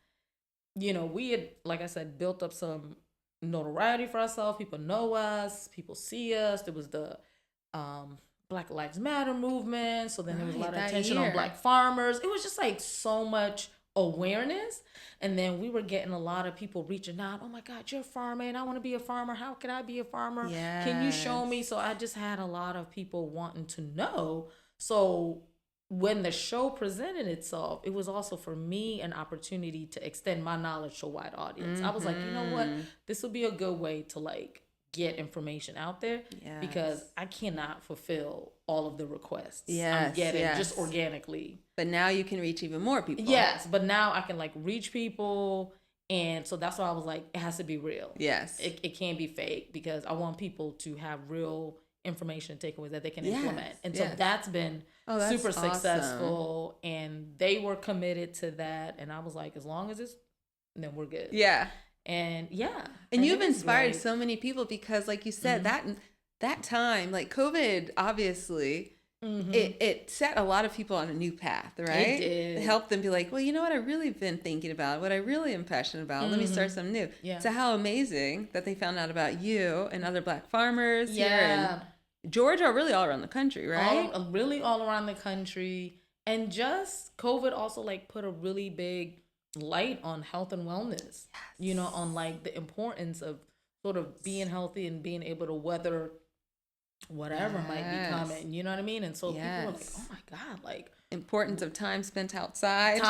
you know, we had, like I said, built up some notoriety for ourselves. People know us. People see us. There was the Black Lives Matter movement. So then there was a lot of attention on Black farmers. It was just like so much awareness. And then we were getting a lot of people reaching out. Oh my God, you're a farmer and I want to be a farmer. How can I be a farmer? Yes. Can you show me? So I just had a lot of people wanting to know. So when the show presented itself, it was also for me an opportunity to extend my knowledge to a wide audience. I was like, you know what? This will be a good way to like get information out there because I cannot fulfill all of the requests I'm getting just organically. But now you can reach even more people. Yes, but now I can like reach people. And so that's why I was like, it has to be real. Yes. It can't be fake because I want people to have real information takeaways that they can implement. And so that's been super successful. And they were committed to that. And I was like, as long as it's, then we're good. Yeah. And and you've inspired so many people because like you said, that time, like COVID, obviously, it set a lot of people on a new path, right? It did. It helped them be like, well, you know what I really been thinking about, what I really am passionate about. Let me start something new. Yeah. So how amazing that they found out about you and other Black farmers here in Georgia, really all around the country, right? Really all around the country. And just COVID also like put a really big light on health and wellness, you know, on like the importance of sort of being healthy and being able to weather whatever might be coming, you know what I mean? And so people were like, oh my God, like importance of time spent outside.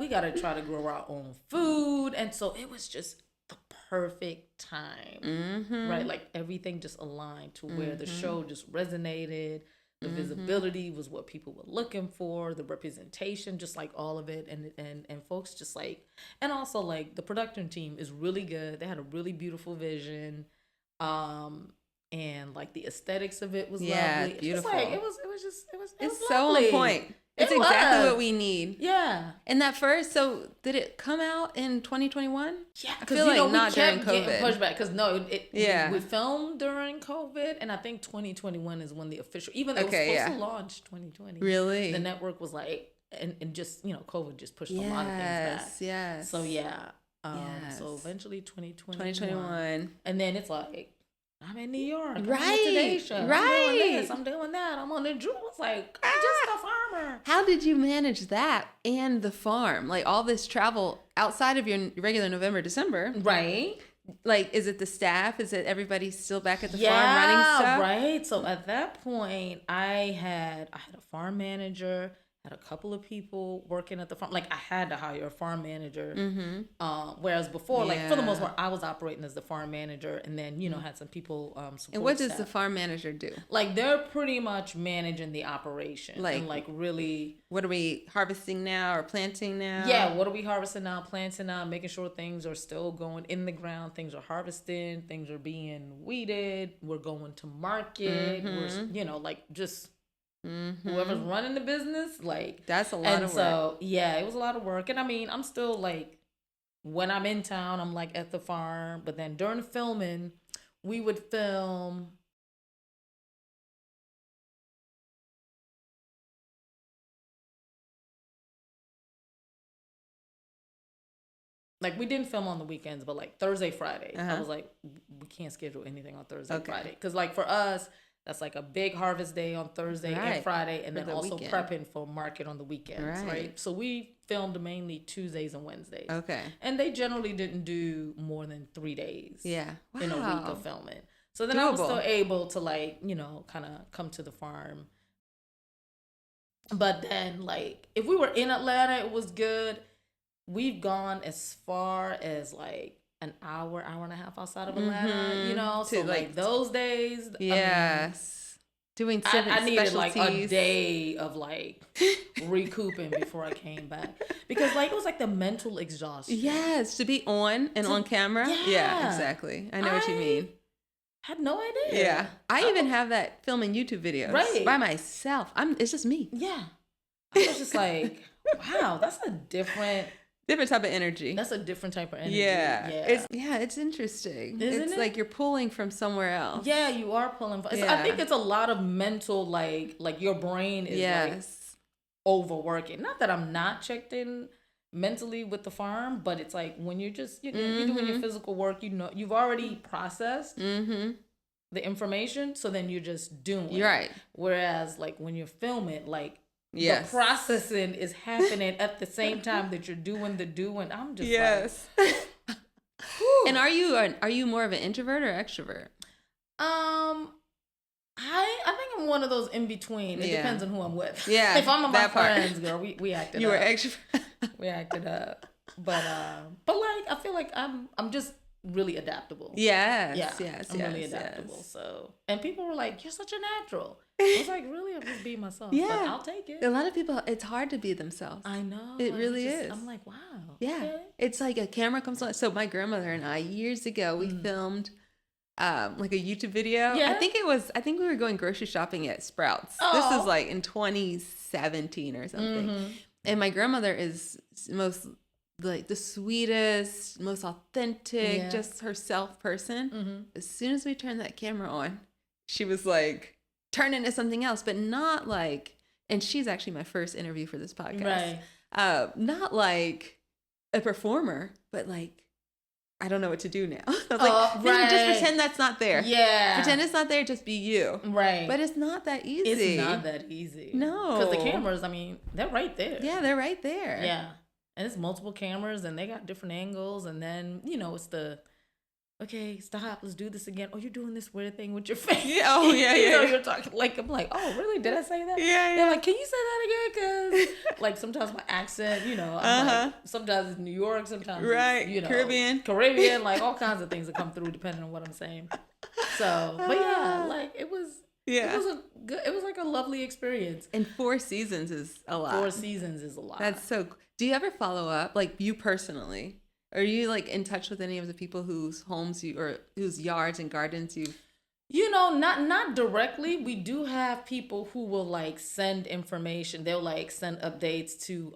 We got to try to grow our own food. And so it was just the perfect time, right? Like everything just aligned to where the show just resonated. The visibility was what people were looking for, the representation, just like all of it. And folks just like, and also like the production team is really good. They had a really beautiful vision. And like the aesthetics of it was lovely. Beautiful. It was so lovely. On point. It's exactly what we need. Yeah. And that first, so did it come out in 2021? Yeah, I feel like not during COVID. Pushed back because we filmed during COVID, and I think 2021 is when the official, even though it was supposed to launch 2020. Really? The network was like, and just, COVID just pushed a lot of things back. Yes. So so eventually 2021. And then it's like, I'm in New York. I'm on the Today Show. Right. I'm doing this. I'm doing that. I'm on the Drew. It's like, I'm just a farmer. How did you manage that and the farm? Like all this travel outside of your regular November, December. Right. Like, is it the staff? Is it everybody still back at the farm running stuff? Right. So at that point, I had a farm manager, had a couple of people working at the farm. Like, I had to hire a farm manager. Whereas before, like, for the most part, I was operating as the farm manager, and then, had some people support. And what does the farm manager do? Like, they're pretty much managing the operation. Like really... What are we harvesting now or planting now? Yeah, what are we harvesting now, planting now, making sure things are still going in the ground, things are harvested, things are being weeded, we're going to market, we're, just... whoever's running the business, like, that's a lot of work. So it was a lot of work. And I mean, I'm still like, when I'm in town, I'm like at the farm, but then during filming, we would film like, we didn't film on the weekends, but like Thursday, Friday, I was like, we can't schedule anything on Thursday, Friday, because like for us, that's like a big harvest day on Thursday and Friday, and then also prepping for market on the weekends, right? So we filmed mainly Tuesdays and Wednesdays. Okay. And they generally didn't do more than 3 days in a week of filming. So then I was still able to, like, kind of come to the farm. But then, like, if we were in Atlanta, it was good. We've gone as far as, like, an hour and a half outside of Atlanta, so like those days. Yes. Doing I needed like a day of like recouping before I came back, because like it was like the mental exhaustion. Yes, to be on camera. Yeah, exactly. I know what you mean. Had no idea. Yeah. I even have that filming YouTube videos by myself. It's just me. Yeah. I was just like, wow, that's a different type of energy. That's a different type of energy. Yeah. It's interesting. Isn't it? Like you're pulling from somewhere else. Yeah, you are pulling from. I think it's a lot of mental, like your brain is like overworking. Not that I'm not checked in mentally with the farm, but it's like when you're just you're doing your physical work, you've already processed the information, so then you're just doing it. Right. Whereas like when you're filming, like the processing is happening at the same time that you're doing the doing. I'm just like, and are you more of an introvert or extrovert? I think I'm one of those in between. It depends on who I'm with. Yeah. If I'm with my friends, girl, we acted up. You were extrovert. We acted up. But like I feel like I'm just really adaptable. Yes. I'm really adaptable. So, and people were like, "You're such a natural." I was like, "Really? I'm just being myself." Yeah, but I'll take it. A lot of people, it's hard to be themselves. I know. It really is. I'm like, wow. Yeah, okay. It's like a camera comes on. So my grandmother and I, years ago, we filmed like a YouTube video. Yeah. I think we were going grocery shopping at Sprouts. Oh. This is like in 2017 or something. And my grandmother is like the sweetest, most authentic, just herself person. As soon as we turned that camera on, she was like turned into something else, but not like, and she's actually my first interview for this podcast. Right. Not like a performer, but like, I don't know what to do now. I was like, no, just pretend that's not there. Yeah. Pretend it's not there, just be you. Right. But it's not that easy. It's not that easy. No. Because the cameras, I mean, they're right there. Yeah, they're right there. Yeah. And it's multiple cameras and they got different angles. And then, it's the, okay, stop, let's do this again. Oh, you're doing this weird thing with your face. Yeah. Oh, yeah, yeah. You're talking, like, I'm like, oh, really? Did I say that? Yeah. They're like, can you say that again? Because, like, sometimes my accent, I'm like, sometimes it's New York, sometimes it's, Caribbean, like, all kinds of things that come through depending on what I'm saying. So, but yeah, like, it was like a lovely experience. And 4 seasons is a lot. 4 seasons is a lot. That's so, do you ever follow up, like, you personally? Are you like in touch with any of the people whose homes or whose yards and gardens you've Not directly. We do have people who will like send information. They'll like send updates to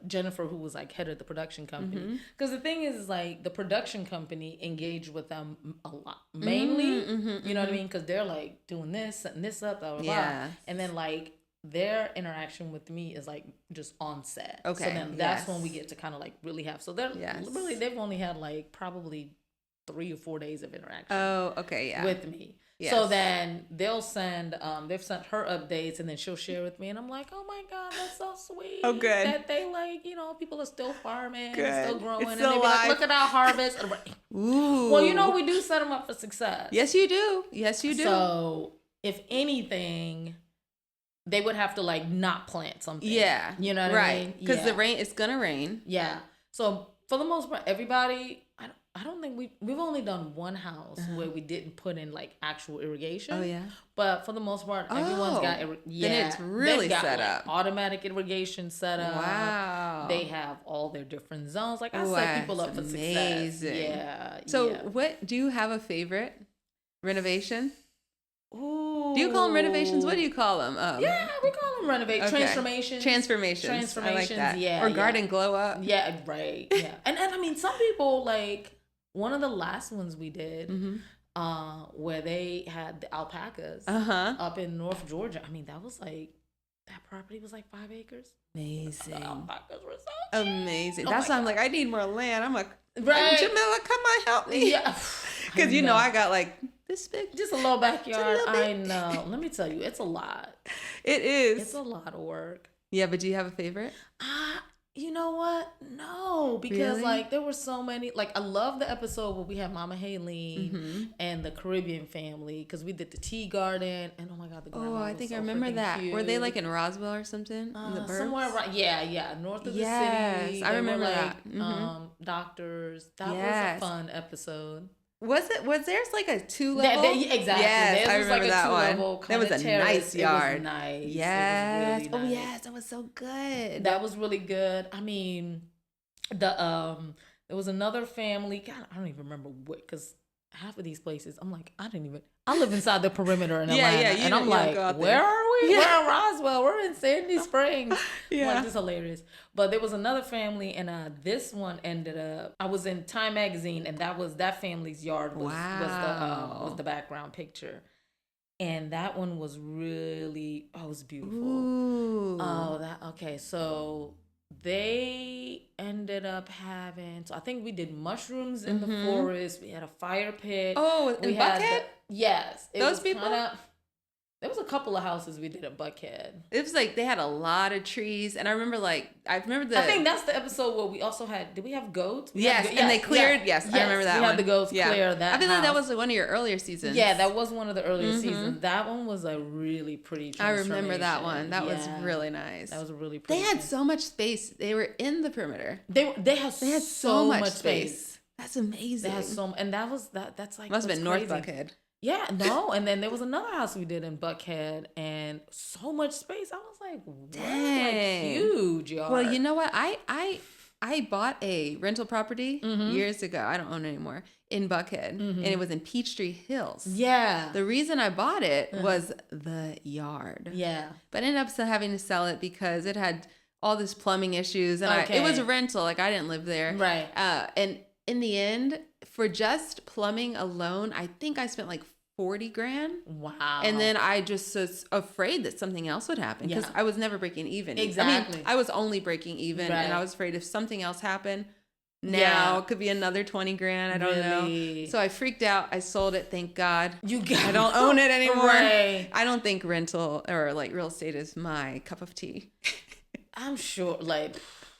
Jennifer, who was like head of the production company. Because the thing is, like, the production company engaged with them a lot, mainly. You know what I mean? Because they're like doing this, setting this up, blah blah blah, and then like their interaction with me is like just on set. Okay, so then that's when we get to kind of like really have. So they're really, they've only had like probably 3 or 4 days of interaction. With me. Yes. So then they'll send, they've sent her updates, and then she'll share with me, and I'm like, oh my God, that's so sweet. Oh, good. That they like, people are still farming, still growing, and they be like, look at our harvest. Ooh. Well, we do set them up for success. Yes, you do. Yes, you do. So if anything, they would have to like not plant something. Yeah. You know what I mean? Because the rain, it's gonna rain. Yeah. So for the most part, everybody, I don't think we've only done one house where we didn't put in like actual irrigation. Oh yeah. But for the most part, everyone's got then it's really set up. Automatic irrigation set up. Wow. They have all their different zones. Like I set people up for success. Yeah. So what do you have a favorite renovation? Ooh. Do you call them renovations? What do you call them? Yeah, we call them renovations. Okay. Transformations. I like that. Yeah. Or garden glow up. Yeah, right. Yeah. and I mean, some people like one of the last ones we did, where they had the alpacas up in North Georgia. I mean, that property was like 5 acres. Amazing. The alpacas were so cheap. Amazing. That's why I'm like, I need more land. I'm like, Jamila, come on, help me. Yeah. Because I got like this big, just a little backyard. I know. Let me tell you, it's a lot. It is. It's a lot of work. Yeah, but do you have a favorite? You know what? No, because like there were so many. Like I love the episode where we had Mama Haleen and the Caribbean family, because we did the tea garden, and oh my God, the grandma I think I remember that. Cute. Were they like in Roswell or something? In the burbs? Somewhere around, north of the city. I remember that. Doctors. That was a fun episode. Was theirs like a 2-level? Exactly. Yes, I remember like that one. That was a nice yard. It was nice. Yes. It was really nice. Oh yes, that was so good. That was really good. I mean, there was another family. God, I don't even remember what, because half of these places, I'm like, I live inside the perimeter in Atlanta, and I'm like, where are we? Yeah. We're in Roswell. We're in Sandy Springs. Like, this is hilarious. But there was another family, and this one ended up, I was in Time Magazine, and that family's yard was the background picture. And that one was really, it was beautiful. Ooh. So they ended up having, so I think we did mushrooms in the forest. We had a fire pit. Oh, in Buckhead? Yes. Those people? There was a couple of houses we did at Buckhead. It was like they had a lot of trees, and I remember I think that's the episode where we also had. Did we have goats? And they cleared. Yes, I remember that. We had the goats clear that. I feel like that was one of your earlier seasons. Yeah, that was one of the earlier seasons. That one was a really pretty. I remember that one. That was really nice. That was a really pretty. They had so much space. They were in the perimeter. They had so much space. That's amazing. They had and that was that. That's like must have been North Buckhead. Yeah, no, and then there was another house we did in Buckhead, and so much space. I was like, dang, like huge yard. Well, you know what? I bought a rental property years ago. I don't own it anymore, in Buckhead, and it was in Peachtree Hills. Yeah. The reason I bought it was the yard. Yeah. But I ended up still having to sell it because it had all this plumbing issues, and it was a rental. Like, I didn't live there. Right. And in the end, for just plumbing alone, I think I spent like $40,000. Wow. And then I just was afraid that something else would happen, because I was never breaking even. Exactly. I mean, I was only breaking even, and I was afraid if something else happened, it could be another $20,000. I don't know. So I freaked out. I sold it. Thank God. I don't own it anymore. Right. I don't think rental or like real estate is my cup of tea. I'm sure, like,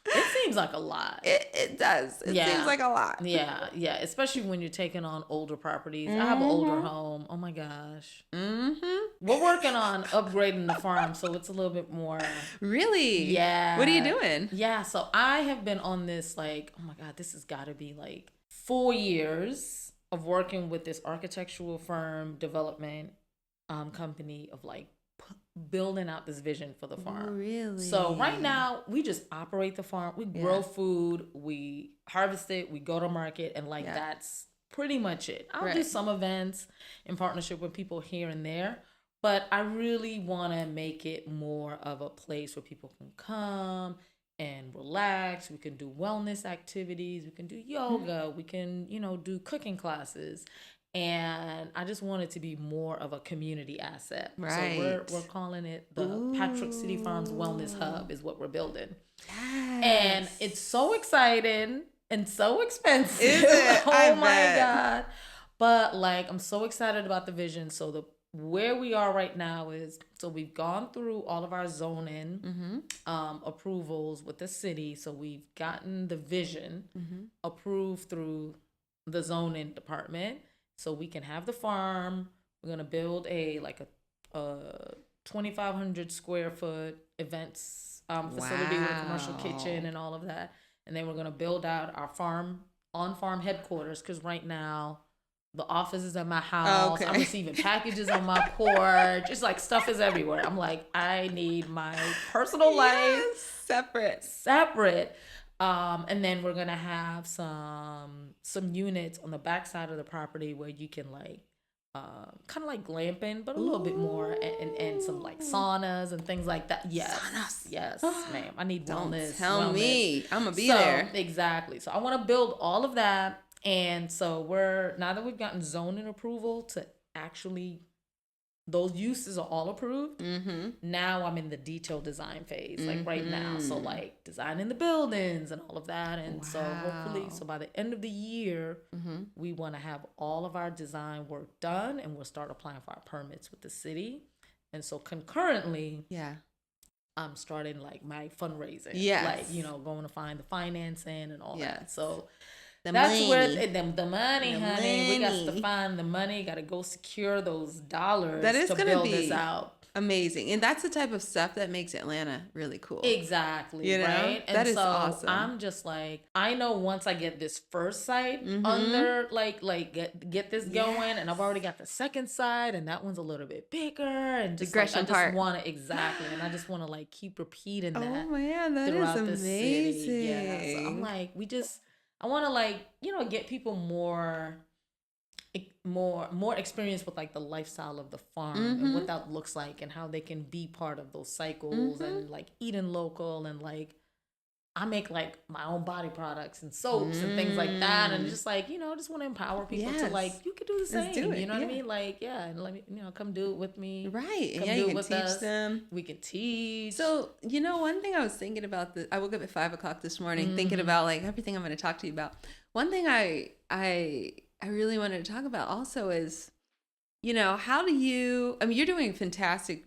it seems like a lot. It does. It seems like a lot. Yeah, yeah. Especially when you're taking on older properties. I have an older home. Oh my gosh. We're working on upgrading the farm, so it's a little bit more. Really? Yeah. What are you doing? Yeah, so I have been on this, like, oh my God, this has got to be like 4 years of working with this architectural firm development company of like building out this vision for the farm. Really? So right now we just operate the farm. We grow food, we harvest it, we go to market, and like that's pretty much it. I'll do some events in partnership with people here and there, but I really want to make it more of a place where people can come and relax. We can do wellness activities. We can do yoga. We can, do cooking classes. And I just want it to be more of a community asset. Right. So we're calling it the Patchwork City Farms Wellness Hub is what we're building. Yes. And it's so exciting and so expensive. Is it? Oh my God. But I'm so excited about the vision. So where we are right now is, so we've gone through all of our zoning approvals with the city. So we've gotten the vision approved through the zoning department. So we can have the farm. We're gonna build a 2,500 square foot events facility with a commercial kitchen and all of that. And then we're gonna build out our on-farm headquarters, because right now the office is at my house. I'm receiving packages on my porch. It's like stuff is everywhere. I'm like, I need my personal life separate. And then we're gonna have some units on the back side of the property where you can kind of like glamping, but a little bit more, and some saunas and things like that. Yes, ma'am. I need wellness. Don't tell me, I'm gonna be so, there. Exactly. So I want to build all of that, and so now that we've gotten zoning approval to actually. Those uses are all approved. Now I'm in the detailed design phase, right now. So designing the buildings and all of that. And so hopefully, by the end of the year, we want to have all of our design work done, and we'll start applying for our permits with the city. And so concurrently, I'm starting my fundraising. Yes. Going to find the financing and all that. So the money, honey. We got to find the money. Got to go secure those dollars to build this out. Amazing. And that's the type of stuff that makes Atlanta really cool. Exactly. Right? And that is awesome. I'm just I know once I get this first site under, get this going, and I've already got the second site, and that one's a little bit bigger, and just I just want to, and I just want to keep repeating that. Oh man, that is amazing. Yeah. So I'm I want to get people more experience with the lifestyle of the farm and what that looks like, and how they can be part of those cycles, and eating local, and I make my own body products and soaps and things like that, and just just want to empower people to you could do the same. Do it. You know what I mean? And let me come do it with me. Right. Come do do it it with teach us. them. We can teach. So one thing I was thinking about, I woke up at 5:00 this morning thinking about everything I'm going to talk to you about. One thing I really wanted to talk about also is, how do you? I mean, you're doing a fantastic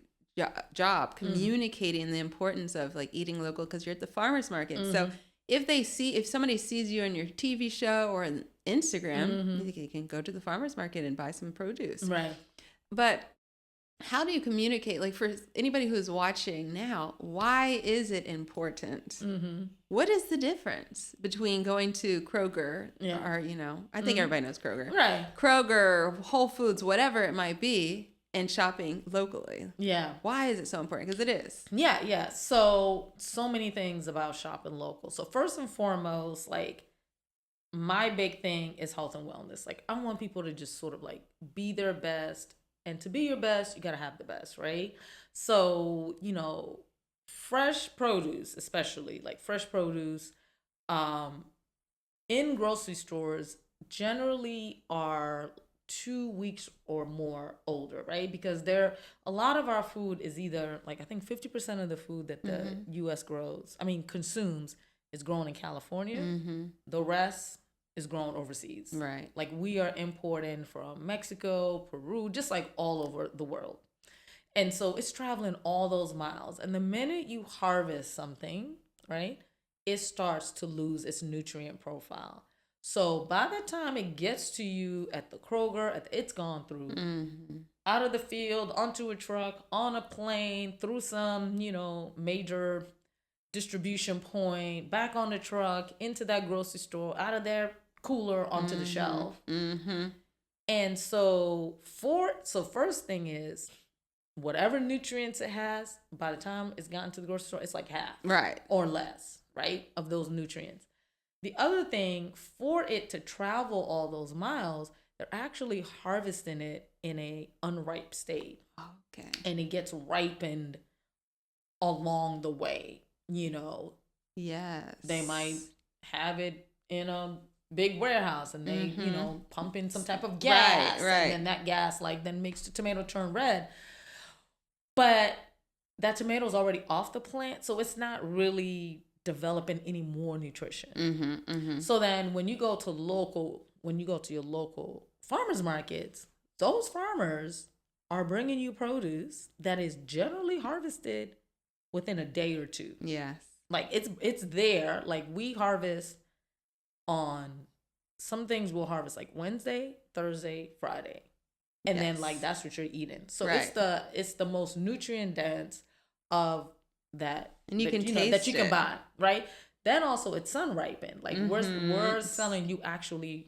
job communicating the importance of eating local, because you're at the farmers market. So if somebody sees you on your TV show or on Instagram, they can go to the farmers market and buy some produce. Right. But how do you communicate? For anybody who's watching now, why is it important? What is the difference between going to Kroger or, I think everybody knows Kroger. Right. Kroger, Whole Foods, whatever it might be, and shopping locally? Yeah. Why is it so important? Because it is. Yeah. So many things about shopping local. So first and foremost, my big thing is health and wellness. I want people to just sort of be their best. And to be your best, you got to have the best, right? So, fresh produce, especially fresh produce, in grocery stores generally are 2 weeks or more older, right? Because a lot of our food is either I think 50% of the food that the U.S. consumes is grown in California. The rest is grown overseas. Right. We are importing from Mexico, Peru, just all over the world. And so it's traveling all those miles. And the minute you harvest something, right, it starts to lose its nutrient profile. So by the time it gets to you at the Kroger, it's gone through out of the field, onto a truck, on a plane, through some, major distribution point, back on the truck, into that grocery store, out of there, cooler, onto the shelf. And so first thing is, whatever nutrients it has, by the time it's gotten to the grocery store, it's half, right, or less, right, of those nutrients. the other thing, for it to travel all those miles, they're actually harvesting it in a unripe state. Okay. And it gets ripened along the way, Yes. They might have it in a big warehouse and they, pump in some type of gas. Right. And then that gas then makes the tomato turn red. But that tomato's already off the plant, so it's not really developing any more nutrition. So then when you go to your local farmers markets, those farmers are bringing you produce that is generally harvested within a day or two. Yes. Like it's there. Like we harvest on some things we'll harvest like Wednesday, Thursday, Friday. And then like that's what you're eating. So it's the most nutrient dense of that. And you can taste that you can buy, right? Then also it's sun ripened. Like we're selling you actually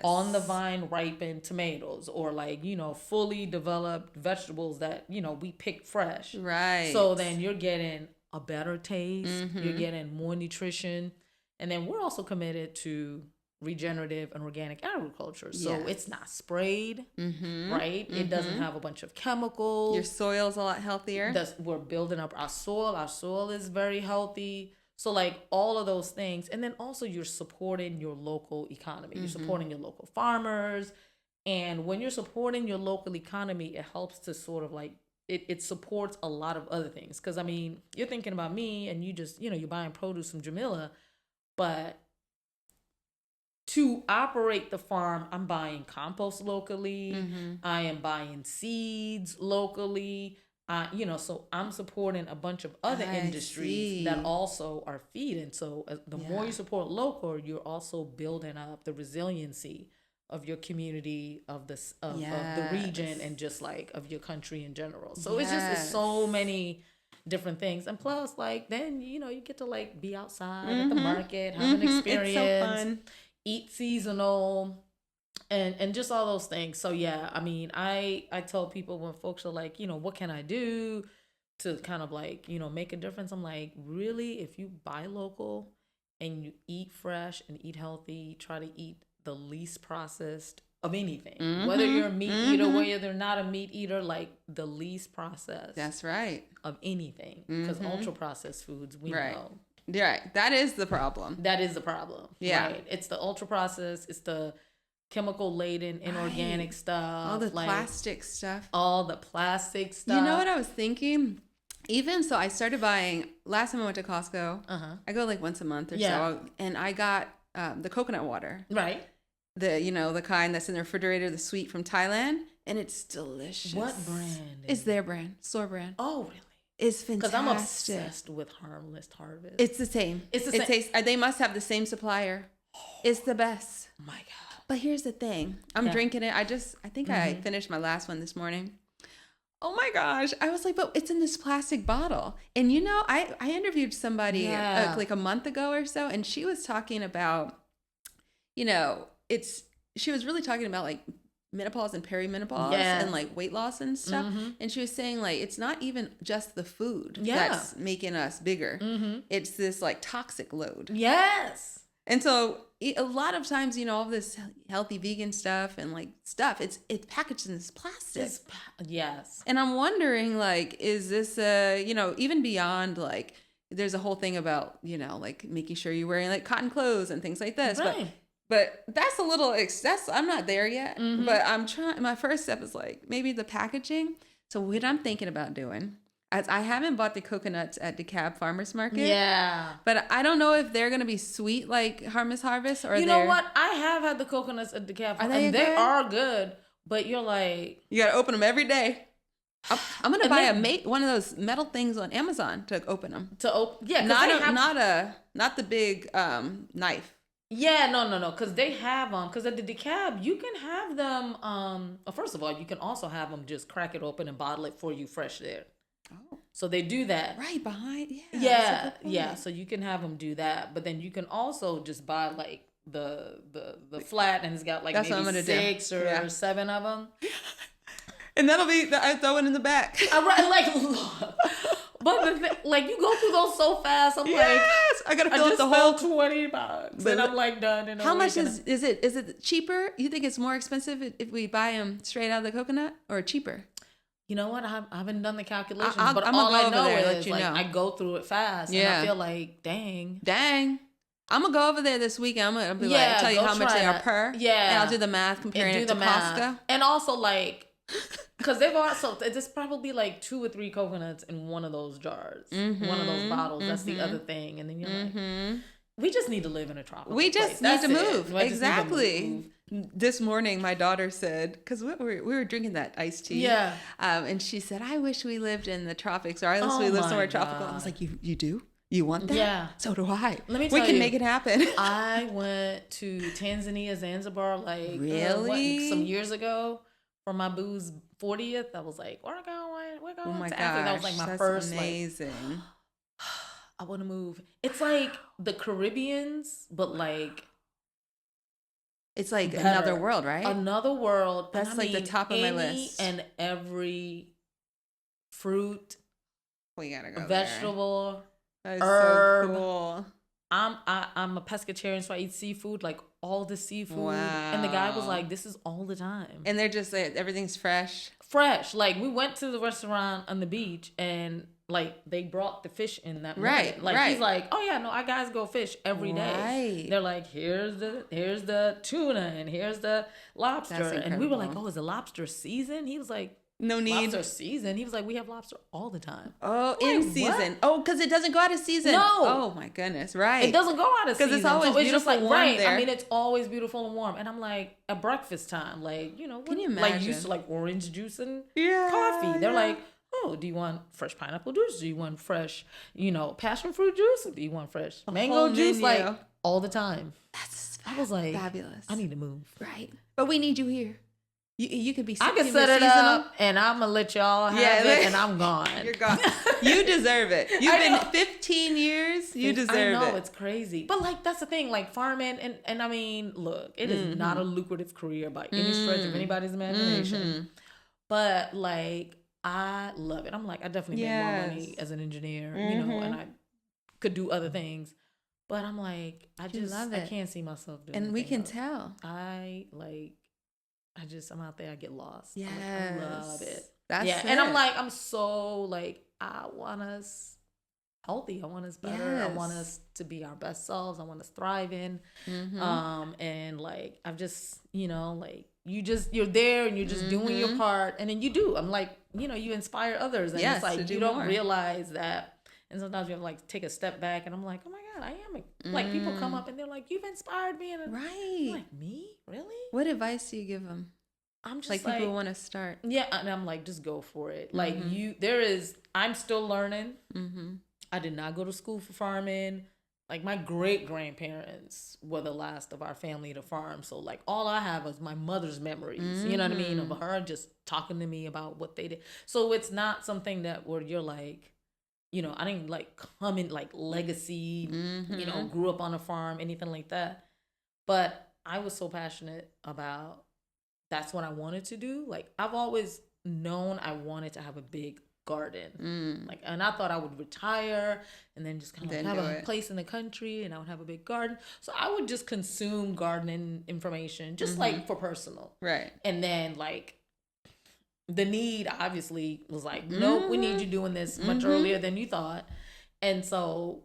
on the vine ripened tomatoes or like, fully developed vegetables that, we pick fresh. Right. So then you're getting a better taste. You're getting more nutrition. And then we're also committed to regenerative and organic agriculture. So it's not sprayed, right? It doesn't have a bunch of chemicals. Your soil's a lot healthier. We're building up our soil. Our soil is very healthy. So like all of those things. And then also you're supporting your local economy. You're supporting your local farmers. And when you're supporting your local economy, it helps to sort of like, it supports a lot of other things. Because I mean, you're thinking about me and you just, you're buying produce from Jamila, but to operate the farm, I'm buying compost locally. I am buying seeds locally. So I'm supporting a bunch of other industries that also are feeding. So the more you support local, you're also building up the resiliency of your community, of the region, and just like of your country in general. So it's so many different things. And plus, like, then, you get to like be outside at the market, have an experience. It's so fun. Eat seasonal and just all those things. So yeah, I mean, I tell people when folks are like, what can I do to kind of like, make a difference? I'm like, really, if you buy local and you eat fresh and eat healthy, try to eat the least processed of anything, whether you're a meat eater, whether they're not a meat eater, like the least processed. That's right. Of anything. Because ultra processed foods, we know. Right. That is the problem. That is the problem. Yeah. Right? It's the ultra processed. It's the chemical laden inorganic stuff. All the plastic stuff. All the plastic stuff. You know what I was thinking? Even so, I started buying, last time I went to Costco, I go like once a month or so, and I got the coconut water. Right. The kind that's in the refrigerator, the sweet from Thailand, and it's delicious. What brand? It's their brand, store brand. Oh, really? It's fantastic. Because I'm obsessed with Harmless Harvest. It's the same. It's the same. They must have the same supplier. It's the best. Oh my God. But here's the thing. I'm drinking it. I think I finished my last one this morning. Oh my gosh. I was like, but it's in this plastic bottle. And I interviewed somebody like a month ago or so, and she was talking about, she was really talking about like menopause and perimenopause and like weight loss and stuff. And she was saying like, it's not even just the food that's making us bigger. It's this like toxic load. Yes. And so a lot of times, all this healthy vegan stuff and like stuff, it's packaged in this plastic. Yes. And I'm wondering like, is this, even beyond like, there's a whole thing about, like making sure you're wearing like cotton clothes and things like this. Right. But that's a little excess. I'm not there yet, but I'm trying. My first step is like maybe the packaging. So what I'm thinking about doing, I haven't bought the coconuts at DeKalb Farmers Market. Yeah. But I don't know if they're going to be sweet like Harvest, or you know what? I have had the coconuts at DeKalb. They are good, but you're like, you got to open them every day. I'm going to buy one of those metal things on Amazon to open them. Not the big knife. Yeah, no. Because they have them. Because at the DeKalb, you can have them. First of all, you can also have them just crack it open and bottle it for you fresh there. Oh. So they do that. Right behind. Yeah. So you can have them do that, but then you can also just buy like the flat, and it's got like maybe 6 or 7 of them. And that'll be I throw it in the back. But like you go through those so fast. I'm like, I gotta fill up the whole $20 and I'm like done. In how much is it? Is it cheaper? You think it's more expensive if we buy them straight out of the coconut, or cheaper? You know what? I haven't done the calculations, but I'm all I know is like I go through it fast, and I feel like dang. I'm gonna go over there this weekend. I'm gonna be like, tell you how much they are per. Yeah, and I'll do the math comparing it to Costco. And also like, because they've also there's probably like 2 or 3 coconuts in one of those jars, one of those bottles. That's the other thing. And then you're like, we just need to live in a tropical place. We just need to move. Exactly. This morning, my daughter said, because we were drinking that iced tea. Yeah. And she said, I wish we lived in the tropics, or I wish we lived somewhere tropical. I was like, you do? You want that? Yeah. So do I. Let me tell you. We can make it happen. I went to Tanzania, Zanzibar, like some years ago for my boo's 40th. I was like, we're going to Africa. That was like my first. Amazing. I want to move. It's like the Caribbeans, but like. It's like better. Another world, right? Another world. That's like the top of my list. And every fruit. We gotta go vegetable. There. That is herb. So cool. I'm a pescatarian, so I eat seafood, like all the seafood. Wow. And the guy was like, "This is all the time." And they're just like, everything's fresh. Fresh. Like we went to the restaurant on the beach, and like they brought the fish in that right. Like he's like, "Oh yeah, no, our guys go fish every day." Right. They're like, "Here's the tuna, and here's the lobster," and we were like, "Oh, is the lobster season?" He was like, no need. Lobster season. He was like, we have lobster all the time. Oh, in season. What? Oh, because it doesn't go out of season. No. Oh my goodness. Right. It doesn't go out of season. Because it's always beautiful, just like, warm there. I mean, it's always beautiful and warm. And I'm like, at breakfast time, like, can you imagine? Like used to like orange juice and coffee. They're like, oh, do you want fresh pineapple juice? Do you want fresh, passion fruit juice? Or do you want fresh mango juice? Like all the time. I was like, fabulous. I need to move. Right. But we need you here. You could be. I can set it up, and I'm gonna let y'all have it, and I'm gone. You're gone. You deserve it. You've been 15 years. You deserve it. I know, it's crazy, but like that's the thing. Like farming, and I mean, look, it is not a lucrative career by any stretch of anybody's imagination. But like, I love it. I'm like, I definitely make more money as an engineer, and I could do other things. But I'm like, I can't see myself doing. And we can tell. I'm out there, I get lost. Yes. I love it. That's it. And I'm like, I'm so like, I want us healthy. I want us better. Yes. I want us to be our best selves. I want us thriving. And like, I've just, like you're there and you're just doing your part. And then you do. I'm like, you inspire others. And it's like, you don't realize that. And sometimes you have to like take a step back, and I'm like, oh my God, I am. Like people come up and they're like, you've inspired me. And right. I'm like, me? Really? What advice do you give them? I'm just like people want to start. Yeah. And I'm like, just go for it. Like I'm still learning. I did not go to school for farming. Like my great grandparents were the last of our family to farm. So like all I have is my mother's memories, you know what I mean? Of her just talking to me about what they did. So it's not something that where you're like, I didn't like come in like legacy, grew up on a farm, anything like that. But I was so passionate about that's what I wanted to do. Like I've always known I wanted to have a big garden. Like, and I thought I would retire and then just kind of have a place in the country, and I would have a big garden. So I would just consume gardening information, just like for personal. Right. And then like, the need obviously was like, nope, we need you doing this much earlier than you thought. And so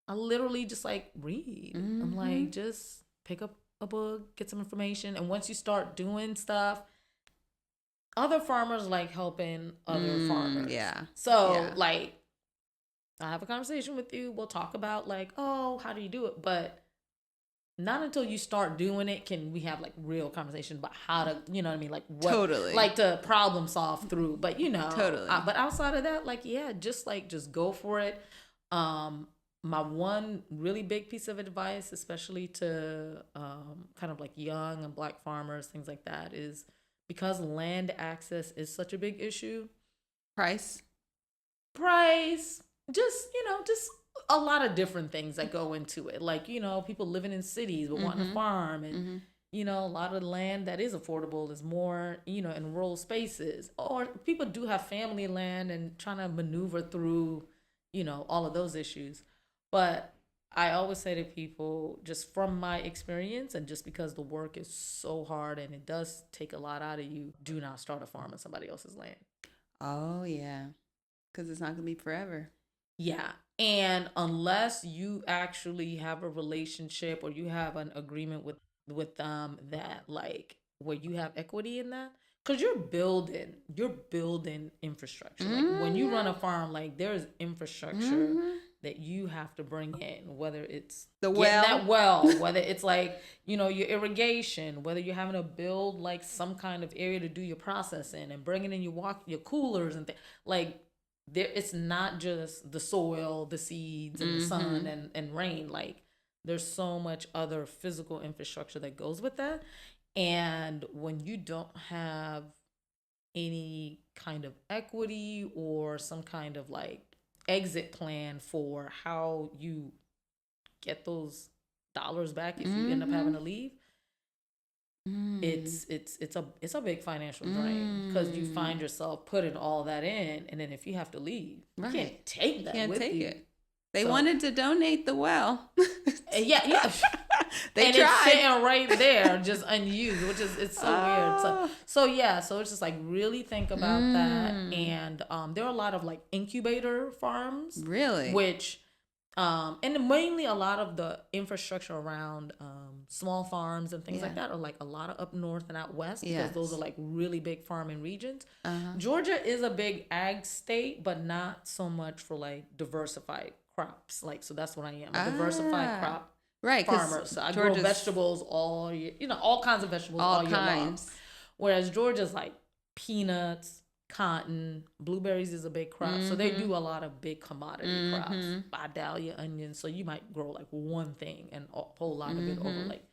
I literally just like read. I'm like, just pick up a book, get some information. And once you start doing stuff, other farmers like helping other farmers. Yeah. So like, I have a conversation with you. We'll talk about like, oh, how do you do it? But not until you start doing it can we have like real conversation about how to, you know what I mean? Like what, totally. Like to problem solve through, but totally. But outside of that, like, yeah, just go for it. My one really big piece of advice, especially to kind of like young and Black farmers, things like that, is because land access is such a big issue. Price, just a lot of different things that go into it. Like, people living in cities but wanting to farm, and, a lot of land that is affordable is more, in rural spaces. Or people do have family land and trying to maneuver through, all of those issues. But I always say to people, just from my experience, and just because the work is so hard and it does take a lot out of you, do not start a farm on somebody else's land. Oh, yeah. Because it's not going to be forever. Yeah. And unless you actually have a relationship or you have an agreement with them that, like, where you have equity in that, because you're building infrastructure. Like when you run a farm, like there's infrastructure that you have to bring in, whether it's the well, whether it's like, your irrigation, whether you're having to build like some kind of area to do your processing and bringing in your coolers and things. Like there, it's not just the soil, the seeds, and the sun and rain. Like there's so much other physical infrastructure that goes with that. And when you don't have any kind of equity or some kind of like exit plan for how you get those dollars back if you end up having to leave, it's a big financial drain, because you find yourself putting all that in, and then if you have to leave, you can't take that with you. They wanted to donate the well. Yeah. They tried. It's sitting right there, just unused, which is, it's so weird. So it's just like really think about that. And there are a lot of like incubator farms, really, which and mainly a lot of the infrastructure around small farms and things like that are like a lot of up north and out west, because those are like really big farming regions. Georgia is a big ag state, but not so much for like diversified crops. Like, so that's what I am, a diversified crop farmer. So I grow vegetables all year, all kinds of vegetables all year long. Whereas Georgia's like peanuts, cotton, blueberries is a big crop. So they do a lot of big commodity crops, Vidalia, onions. So you might grow like one thing and a whole lot of it over like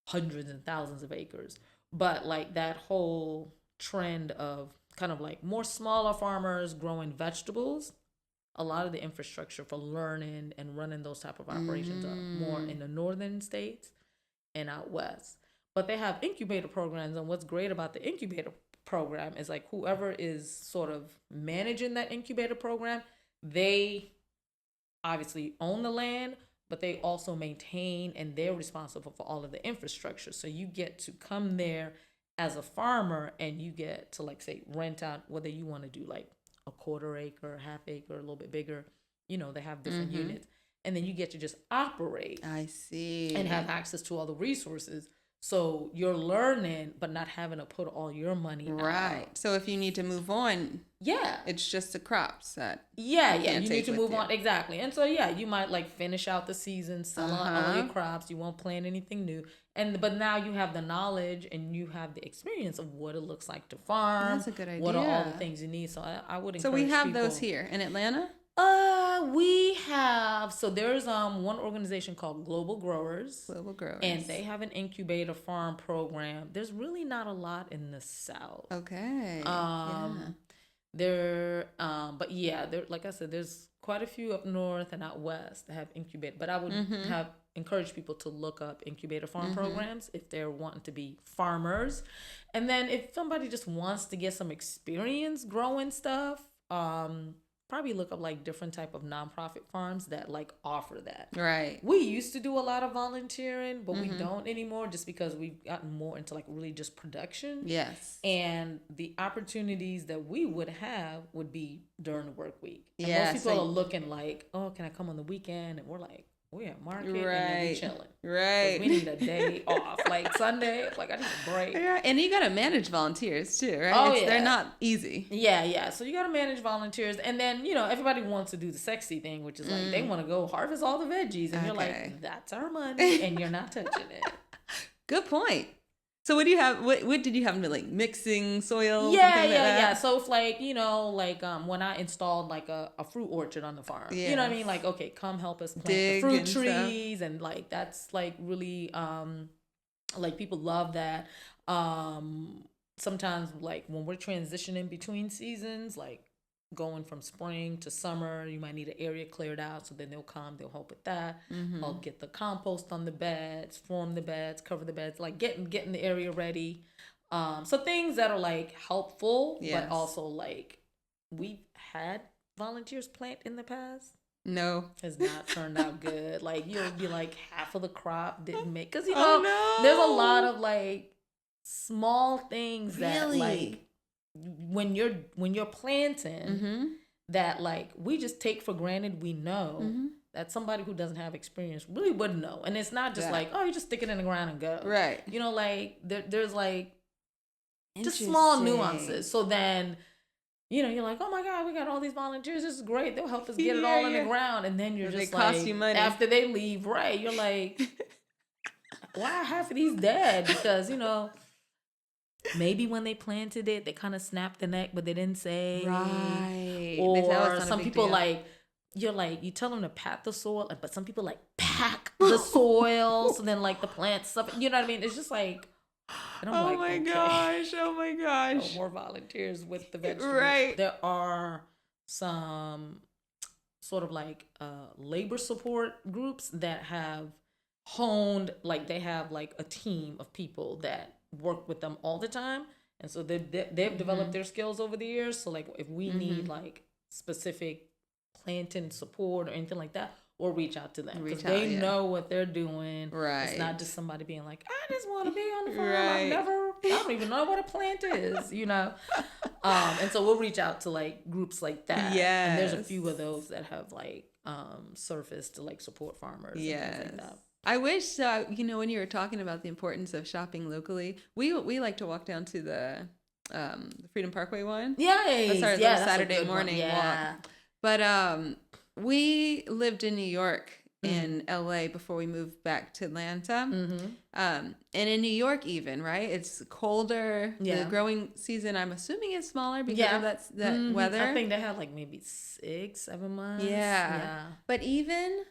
hundreds and thousands of acres. But like that whole trend of kind of like more smaller farmers growing vegetables, a lot of the infrastructure for learning and running those type of operations are more in the northern states and out west. But they have incubator programs, and what's great about the incubator program is like whoever is sort of managing that incubator program, they obviously own the land, but they also maintain and they're responsible for all of the infrastructure. So you get to come there as a farmer and you get to, like, say, rent out, whether you want to do like a quarter acre, half acre, a little bit bigger, they have different units. And then you get to just operate. I see. And have access to all the resources. So you're learning, but not having to put all your money out. So if you need to move on, it's just the crops that you need to move on. Exactly. And so you might like finish out the season, sell all your crops. You won't plant anything new, but now you have the knowledge and you have the experience of what it looks like to farm. That's a good idea. What are all the things you need? So I would encourage. So we have people. those here in Atlanta. We have, so there's one organization called Global Growers, and they have an incubator farm program. There's really not a lot in the South. Okay. There, but there, like I said, there's quite a few up north and out west that have incubator. But I would have encouraged people to look up incubator farm programs if they're wanting to be farmers, and then if somebody just wants to get some experience growing stuff, probably look up like different type of nonprofit farms that like offer that. Right. We used to do a lot of volunteering, but we don't anymore, just because we've gotten more into like really just production. Yes. And the opportunities that we would have would be during the work week. And most people are looking like, oh, can I come on the weekend? And we're like, we're at market and then we chilling. Right. We need a day off. Like Sunday, like I need a break. Yeah, and you got to manage volunteers too, right? They're not easy. Yeah. So you got to manage volunteers. And then, everybody wants to do the sexy thing, which is like they want to go harvest all the veggies. And you're like, that's our money. And you're not touching it. Good point. So what do you have? What did you have to like mixing soils? Yeah. So if like when I installed like a fruit orchard on the farm, you know what I mean? Like, okay, come help us plant the fruit trees, and like that's like really like people love that. Sometimes like when we're transitioning between seasons, like going from spring to summer, you might need an area cleared out, so then they'll help with that. I'll get the compost on the beds, form the beds, cover the beds, like getting the area ready. So things that are like helpful, but also like we've had volunteers plant in the past. No. has not turned out good. Like, you'll be like, half of the crop didn't make, because, no. there's a lot of like small things that like when you're planting that like we just take for granted, we know that somebody who doesn't have experience really wouldn't know. And it's not just like, oh, you just stick it in the ground and go. Right. Like there's like just small nuances. So then, you're like, oh my God, we got all these volunteers. This is great. They'll help us get it all in the ground. And then you're just like, cost you money. After they leave, right, you're like, why are half of these dead? Because, maybe when they planted it, they kind of snapped the neck, but they didn't say. Right. Or some people like, you're like, you tell them to pat the soil, but some people like pack the soil. So then like the plants, stuff, you know what I mean? It's just like, and I'm like, my gosh. Oh my gosh. More volunteers with the vegetables. Right. There are some sort of like labor support groups that have honed, like they have like a team of people that work with them all the time. And so they've developed their skills over the years. So like if we need like specific planting support or anything like that, we'll reach out to them because they know what they're doing. Right. It's not just somebody being like, I just want to be on the farm. I don't even know what a plant is, And so we'll reach out to like groups like that. Yeah. And there's a few of those that have like surfaced to like support farmers. And things like that. I wish, when you were talking about the importance of shopping locally, we like to walk down to the Freedom Parkway one. Yeah. That's our little Saturday morning walk. But we lived in New York and LA before we moved back to Atlanta. And in New York even, right? It's colder. Yeah. The growing season, I'm assuming, is smaller because of that weather. I think they had like maybe 6-7 months. Yeah. But even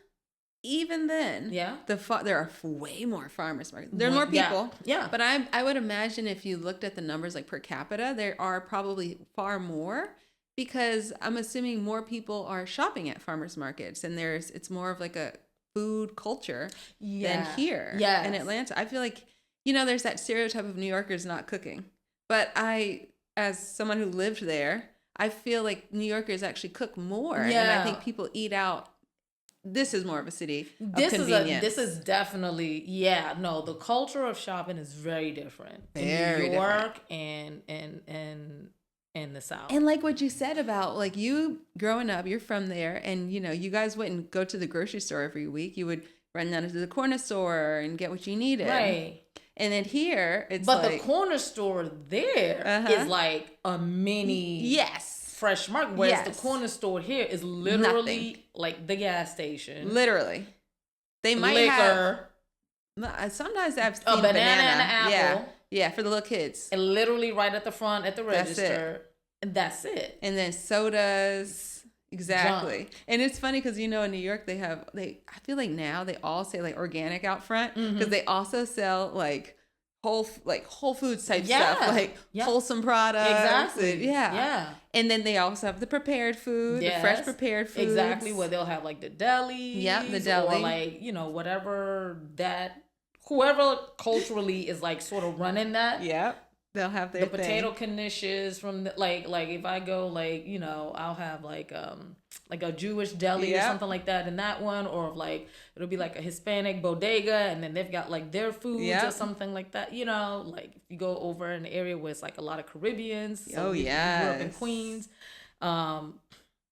then, there are way more farmers markets. There are more people. Yeah. But I would imagine if you looked at the numbers like per capita, there are probably far more. Because I'm assuming more people are shopping at farmers markets, and it's more of like a food culture than here in Atlanta. I feel like, there's that stereotype of New Yorkers not cooking. But as someone who lived there, I feel like New Yorkers actually cook more. Yeah. And I think people eat out. This is more of a city of convenience. This is definitely, the culture of shopping is very different in New York and the South. And like what you said about like you growing up, you're from there, and you guys wouldn't go to the grocery store every week. You would run down to the corner store and get what you needed. Right. And then here, it's the corner store there is like a mini fresh market, whereas the corner store here is literally like the gas station. Literally. They might liquor. Sometimes I've seen a banana and an apple. Yeah. Yeah, for the little kids. And literally right at the front at the register. That's it. And then sodas. Exactly. Junk. And it's funny because, in New York, I feel like now they all say like organic out front because they also sell like whole foods type stuff, like wholesome products. Exactly. And, and then they also have the prepared food, the fresh prepared food. Exactly. Where they'll have like the deli. Yeah, the deli. Or like, whatever whoever culturally is like sort of running that. Yep. They'll have their potato knishes from like if I go like, I'll have like a Jewish deli or something like that in that one, or like it'll be like a Hispanic bodega and then they've got like their foods or something like that. Like if you go over an area where it's like a lot of Caribbeans. So we grew up in Queens. Right.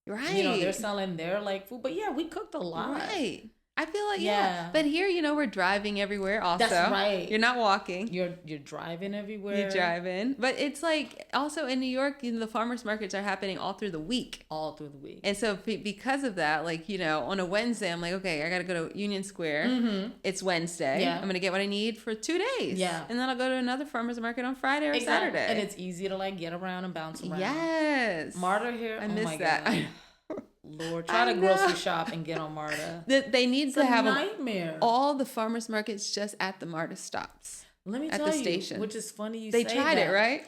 They're selling their like food, but we cooked a lot. Right. I feel like, but here, we're driving everywhere also. That's right. You're not walking. You're driving everywhere. You're driving. But it's like, also in New York, the farmers markets are happening all through the week. All through the week. And so because of that, like, on a Wednesday, I'm like, okay, I got to go to Union Square. It's Wednesday. Yeah. I'm going to get what I need for 2 days. Yeah. And then I'll go to another farmer's market on Friday or Saturday. And it's easy to like get around and bounce around. Yes. Marta here. I miss that. God. Lord, try to grocery shop and get on MARTA. They need to have nightmare. All the farmers markets just at the MARTA stops. Let me tell you, station. Which is funny you say that. They tried it, right?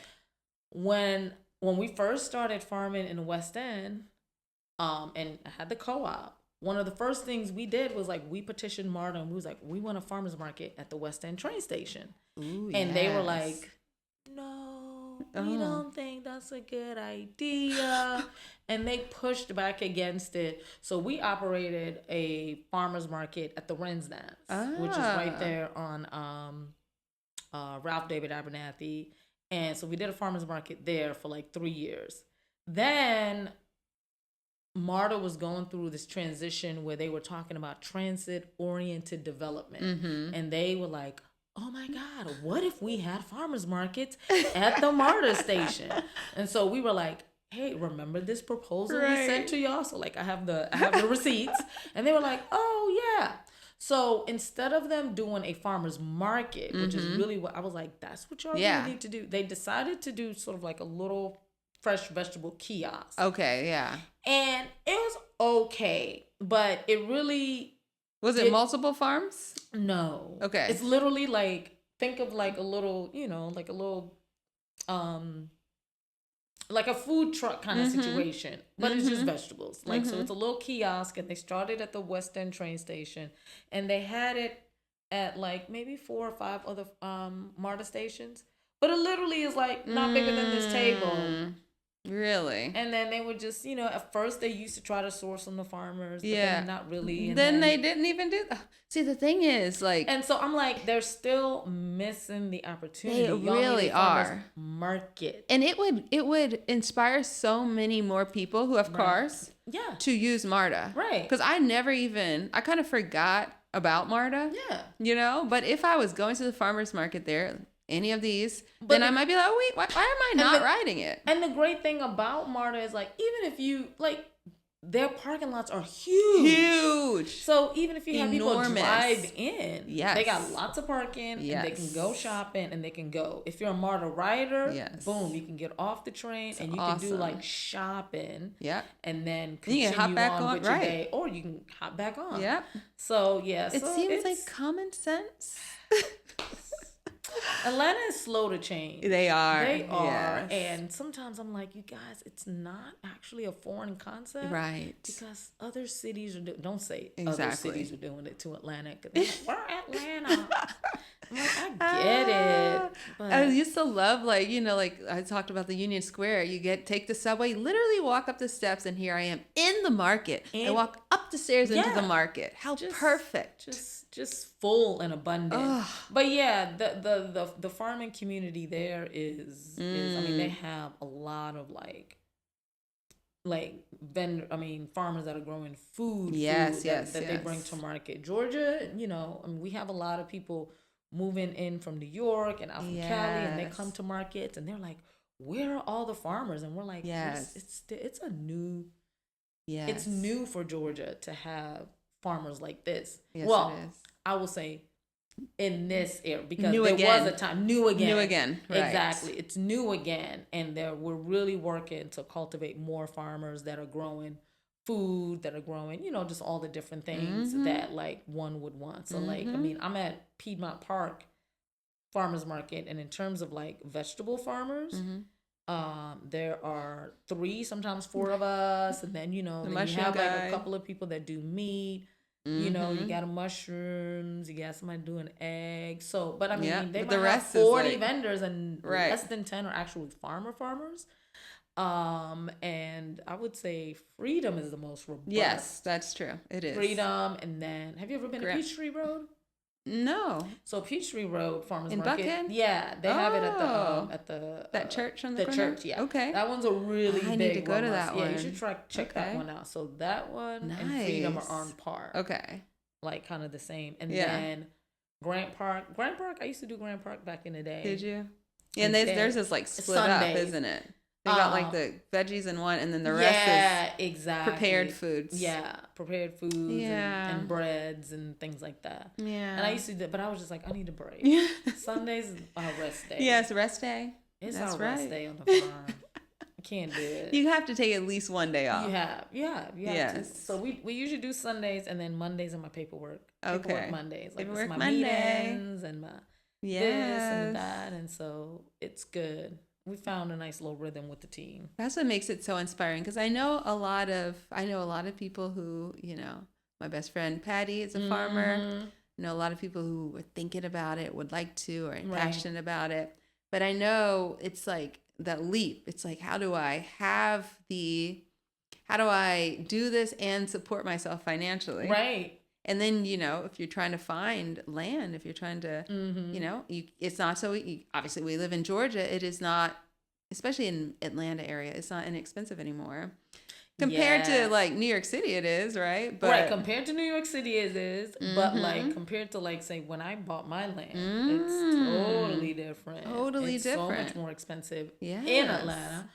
When we first started farming in the West End, and had the co-op, one of the first things we did was like we petitioned MARTA and we was like, we want a farmers market at the West End train station. Ooh, and they were like, no. we don't think that's a good idea. And they pushed back against it. So we operated a farmer's market at the Wren's Nest, which is right there on Ralph David Abernathy. And so we did a farmer's market there for like 3 years. Then MARTA was going through this transition where they were talking about transit-oriented development. And they were like, oh my God, what if we had farmers markets at the MARTA station? And so we were like, hey, remember this proposal we sent to y'all? So like I have the receipts. And they were like, oh yeah. So instead of them doing a farmer's market, which is really what I was like, that's what y'all really need to do. They decided to do sort of like a little fresh vegetable kiosk. Okay, yeah. And it was okay, but it really... Was it multiple farms? No. Okay. It's literally like, think of like a little, like a little, like a food truck kind of situation, but it's just vegetables. Like, so it's a little kiosk, and they started at the West End train station, and they had it at like maybe 4 or 5 other MARTA stations, but it literally is like not bigger than this table. Really? And then they would just, at first they used to try to source from the farmers, but then not really. And then they didn't even do that. See, the thing is, like... And so I'm like, they're still missing the opportunity. They really are. Market. And it would inspire so many more people who have cars to use MARTA. Right. Because I kind of forgot about MARTA. Yeah. But if I was going to the farmer's market there... any of these, then I might be like, oh wait, why am I not riding it? And the great thing about MARTA is like, even if you like, their parking lots are huge. So even if you have people drive in, they got lots of parking, and they can go shopping, and they can go. If you're a MARTA rider, boom, you can get off the train and you can do like shopping, and then continue on with your day, or you can hop back on. So it seems like common sense. Atlanta is slow to change. They are. Yes. And sometimes I'm like, you guys, it's not actually a foreign concept. Right. Because other cities are don't say other cities are doing it to Atlanta. Because we're Atlanta. I'm like, I get it. But I used to love, like, like I talked about the Union Square. You take the subway, literally walk up the steps, and here I am in the market. And walk up the stairs into the market. How perfect. Just full and abundant. Ugh. But yeah, the farming community there is I mean, they have a lot of farmers that are growing food. That they bring to market. Georgia, I mean, we have a lot of people moving in from New York and out from Cali, and they come to markets, and they're like, where are all the farmers? And we're like, it's new for Georgia to have farmers like this. It is. I will say in this era, because was a time new again. Right. Exactly. It's new again. And we're really working to cultivate more farmers that are growing food, that are growing, just all the different things that like one would want. So like, I mean, I'm at Piedmont Park Farmers Market, and in terms of like vegetable farmers, there are 3, sometimes 4 of us, and then then you have like a couple of people that do meat. You got mushrooms, you got somebody doing eggs. So, but I mean, they might have 40 vendors, and less than 10 are actually farmers. And I would say Freedom is the most robust. Yes, that's true. It is. Freedom, and then have you ever been to Peachtree Road? No. So Peachtree Road Farmers in Market. Buckhead? Yeah, they have it at the that church on the corner? Church, yeah. Okay. That one's a really big one. I need to go to that one. Yeah, you should check that one out. So that one and Freedom are on par. Okay. Like kind of the same. And then Grant Park, I used to do Grant Park back in the day. Did you? Yeah, and there's this like split Sundays. Up, isn't it? They got like the veggies in one, and then the rest is prepared foods. Yeah, prepared foods and breads and things like that. Yeah. And I used to do, but I was just like, I need a break. Yeah. Sundays is our rest day. Yes, rest day. It's our rest day on the farm. I can't do it. You have to take at least one day off. You have to. So we usually do Sundays, and then Mondays are my paperwork. Paperwork Mondays. Like paperwork my Monday. Meetings and my this and that, and so it's good. We found a nice little rhythm with the team. That's what makes it so inspiring, because I know a lot of people who, my best friend Patty is a farmer. I know a lot of people who are thinking about it, would like to, or are passionate about it. But I know it's like leap. It's like, how do I do this and support myself financially? Right. And then, if you're trying to find land, if you're trying to, it's not so, obviously we live in Georgia. It is not, especially in Atlanta area, it's not inexpensive anymore. Compared to like New York City, it is, right? But, right, compared to New York City, it is. But like compared to like say when I bought my land, it's totally different. Totally different. So much more expensive in Atlanta.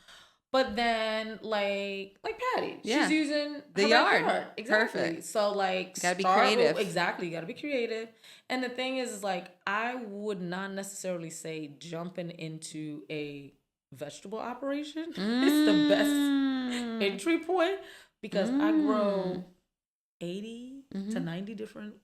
But then like Patty, she's using the yard. Exactly. Perfect. So like gotta be creative. Exactly, you gotta be creative. And the thing is like I would not necessarily say jumping into a vegetable operation is the best entry point because I grow 80 to 90 different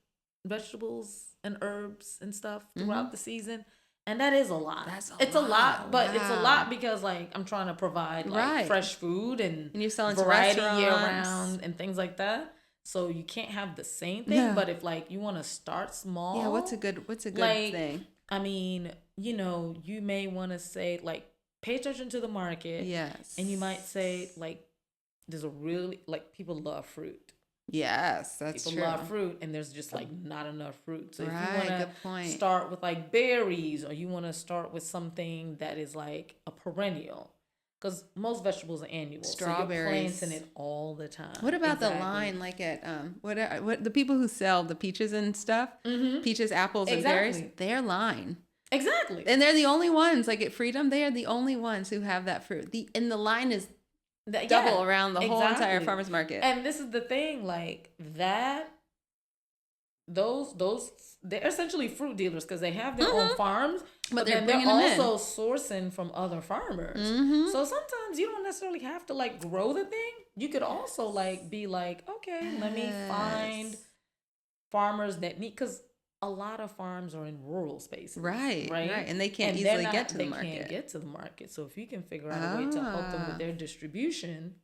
vegetables and herbs and stuff throughout the season. And that is a lot. It's a lot, but it's a lot because like I'm trying to provide like fresh food and you're selling variety year round and things like that. So you can't have the same thing, but if like you want to start small. Yeah, what's a good thing? I mean, you may want to say like pay attention to the market. Yes. And you might say like there's a really like people love fruit. Yes, that's true. People love fruit, and there's just like not enough fruit. So if you want to start with like berries, or you want to start with something that is like a perennial, because most vegetables are annual. Strawberries, so you're planting it all the time. What about the line like at what the people who sell the peaches and stuff, peaches, apples, and berries? Their line. Exactly. And they're the only ones like at Freedom. They are the only ones who have that fruit. The line is double around the whole entire farmers market. And this is the thing, like that. Those they're essentially fruit dealers because they have their own farms, but then they're also sourcing from other farmers. So sometimes you don't necessarily have to like grow the thing. You could also like be like, okay, let me find farmers that need because. A lot of farms are in rural spaces. Right. And they can't easily get to the market. They can't get to the market. So if you can figure out a way to help them with their distribution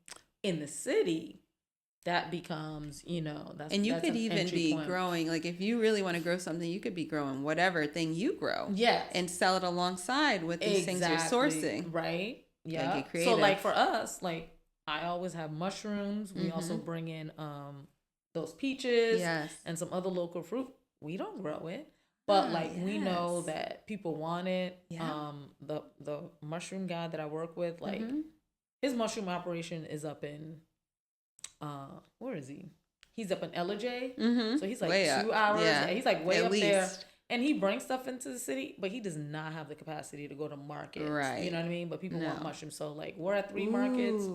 in the city, that becomes, that's and you that's could even be growing, like if you really want to grow something, you could be growing whatever thing you grow. Yes. And sell it alongside with these things you're sourcing. Right. Yeah. Get creative. So like for us, like I always have mushrooms. We also bring in those peaches and some other local fruit. We don't grow it, but we know that people want it. The mushroom guy that I work with, like his mushroom operation is up in, where is he? He's up in LJ. So he's like way 2 hours. Yeah. He's like way up there. And he brings stuff into the city, but he does not have the capacity to go to market. Right. You know what I mean? But people want mushrooms. So like we're at 3 markets.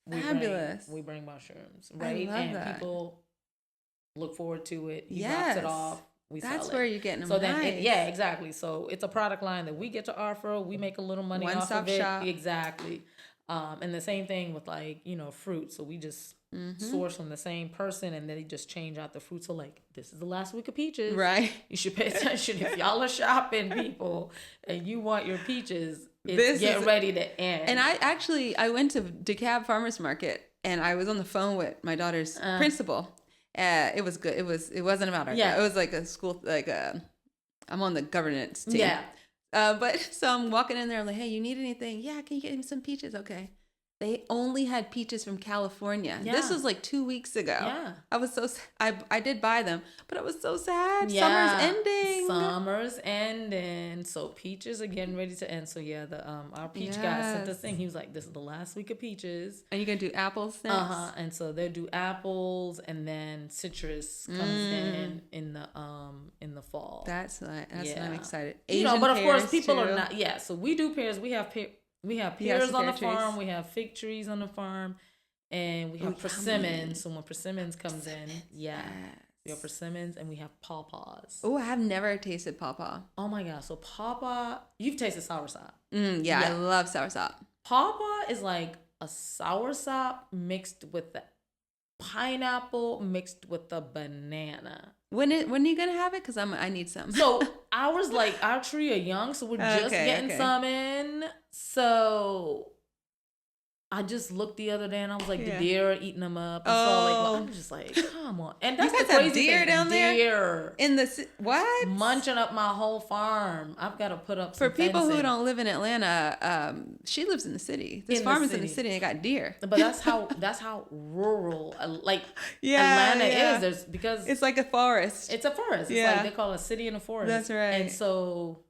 Fabulous. We bring mushrooms, right? And people look forward to it. He drops it off. We sell it. That's where you're getting them. So then, exactly. So it's a product line that we get to offer. We make a little money off of it. Shop. Exactly. And the same thing with like fruit. So we just source from the same person, and then they just change out the fruit. So like this is the last week of peaches. Right. You should pay attention if y'all are shopping, people, and you want your peaches. Get ready to end. And I went to DeKalb Farmers Market, and I was on the phone with my daughter's principal. It was good. It wasn't about our it was like a school, like I'm on the governance team. Yeah. But so I'm walking in there, I'm like, hey, you need anything? Yeah, can you get me some peaches? Okay. They only had peaches from California. Yeah. This was like 2 weeks ago. Yeah. I was so I did buy them, but I was so sad. Yeah. Summer's ending. So peaches are getting ready to end. So yeah, the our peach guy sent this thing. He was like, this is the last week of peaches. And you're gonna do apples next? And so they'll do apples, and then citrus comes in the fall. That's what I'm excited. Asian but of course people are not. Yeah. So we do pears. We have pears on the farm. We have fig trees on the farm, and we have persimmons. So when persimmons comes in, we have persimmons, and we have pawpaws. Oh, I have never tasted pawpaw. Oh my god! So pawpaw, you've tasted soursop. Yeah, I love soursop. Pawpaw is like a soursop mixed with the pineapple mixed with the banana. When are you gonna have it? Because I need some. So our tree are young, so we're just getting some in. So I just looked the other day and I was like, the deer are eating them up. And so I'm just like, come on. And that's the crazy deer thing. down there? Deer. In the what? Munching up my whole farm. I've got to put up some For people fencing. who don't live in Atlanta, she lives in the city. This farm is in the city and they got deer. But that's how rural Atlanta is. There's because it's like a forest. It's a forest. It's like they call it a city in a forest. That's right. And so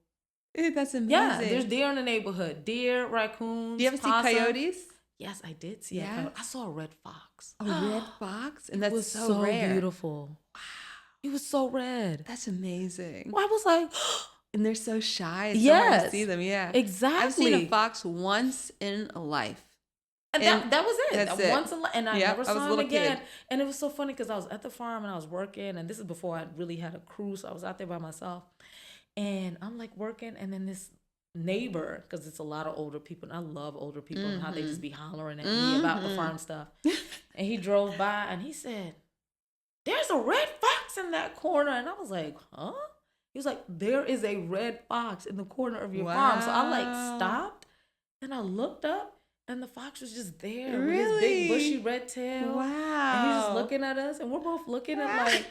that's amazing. Yeah, there's deer in the neighborhood. Deer, raccoons. Do you ever see coyotes? Yes, I did see a coyote. I saw a red fox. A red fox? And that's was so rare. Beautiful. Wow. It was so red. That's amazing. Well, I was like, and they're so shy. It's so hard to see them. Yeah. Exactly. I've seen a fox once in a life. And that was it. That's it. Once and I never saw him again. Kid. And it was so funny because I was at the farm and I was working, and this is before I really had a crew, so I was out there by myself. And I'm like working, and then this neighbor, because it's a lot of older people, and I love older people and how they just be hollering at me about the farm stuff. And he drove by and he said, "There's a red fox in that corner." And I was like, huh? He was like, "There is a red fox in the corner of your farm." So I like stopped and I looked up and the fox was just there with his big bushy red tail. Wow. And he's just looking at us and we're both looking at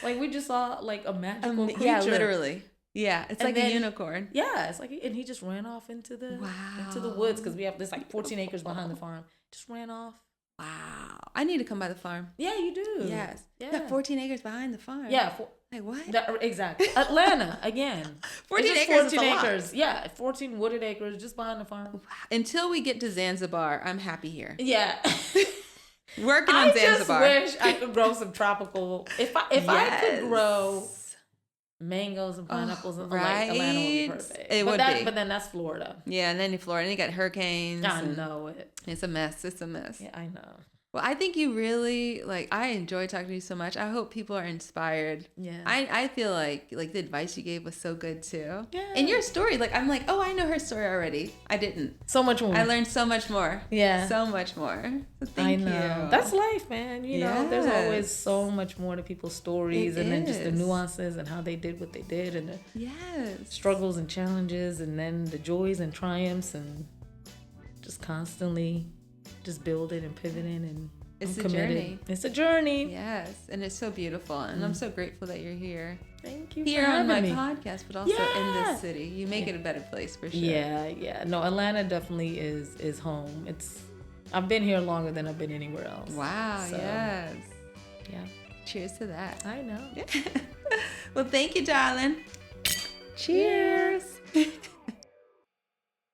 like we just saw like a magical creature. Yeah, literally. Yeah, it's and like then, a unicorn. Yeah, it's like, and he just ran off into the woods because we have this like 14 acres behind the farm. Just ran off. Wow, I need to come by the farm. Yeah, you do. Yes, yeah. You got 14 acres behind the farm. Yeah, like what? Exactly. Atlanta again. 14 acres. 14 acres. Yeah, 14 wooded acres just behind the farm. Until we get to Zanzibar, I'm happy here. Yeah. Working on Zanzibar. I just wish I could grow some tropical. If I could grow mangoes and pineapples, and like Atlanta would be perfect. It would be. But then that's Florida. Yeah, and then in Florida, and you got hurricanes. I know it. It's a mess. It's a mess. Yeah, I know. Well, I think you really I enjoy talking to you so much. I hope people are inspired. Yeah. I feel like the advice you gave was so good too. Yeah. And your story, I'm like, oh, I know her story already. I didn't. So much more. I learned so much more. Yeah. So much more. So thank you. That's life, man. You know, there's always so much more to people's stories then just the nuances and how they did what they did and the struggles and challenges and then the joys and triumphs and just constantly just building and pivoting and it's a journey. It's a journey. Yes, and it's so beautiful, and I'm so grateful that you're here. Thank you. Here for on my me. podcast, but also in this city. You make it a better place for sure. Yeah. No, Atlanta definitely is home. I've been here longer than I've been anywhere else. Wow. So, yes. Yeah. Cheers to that. I know. Well, thank you, darling. Cheers.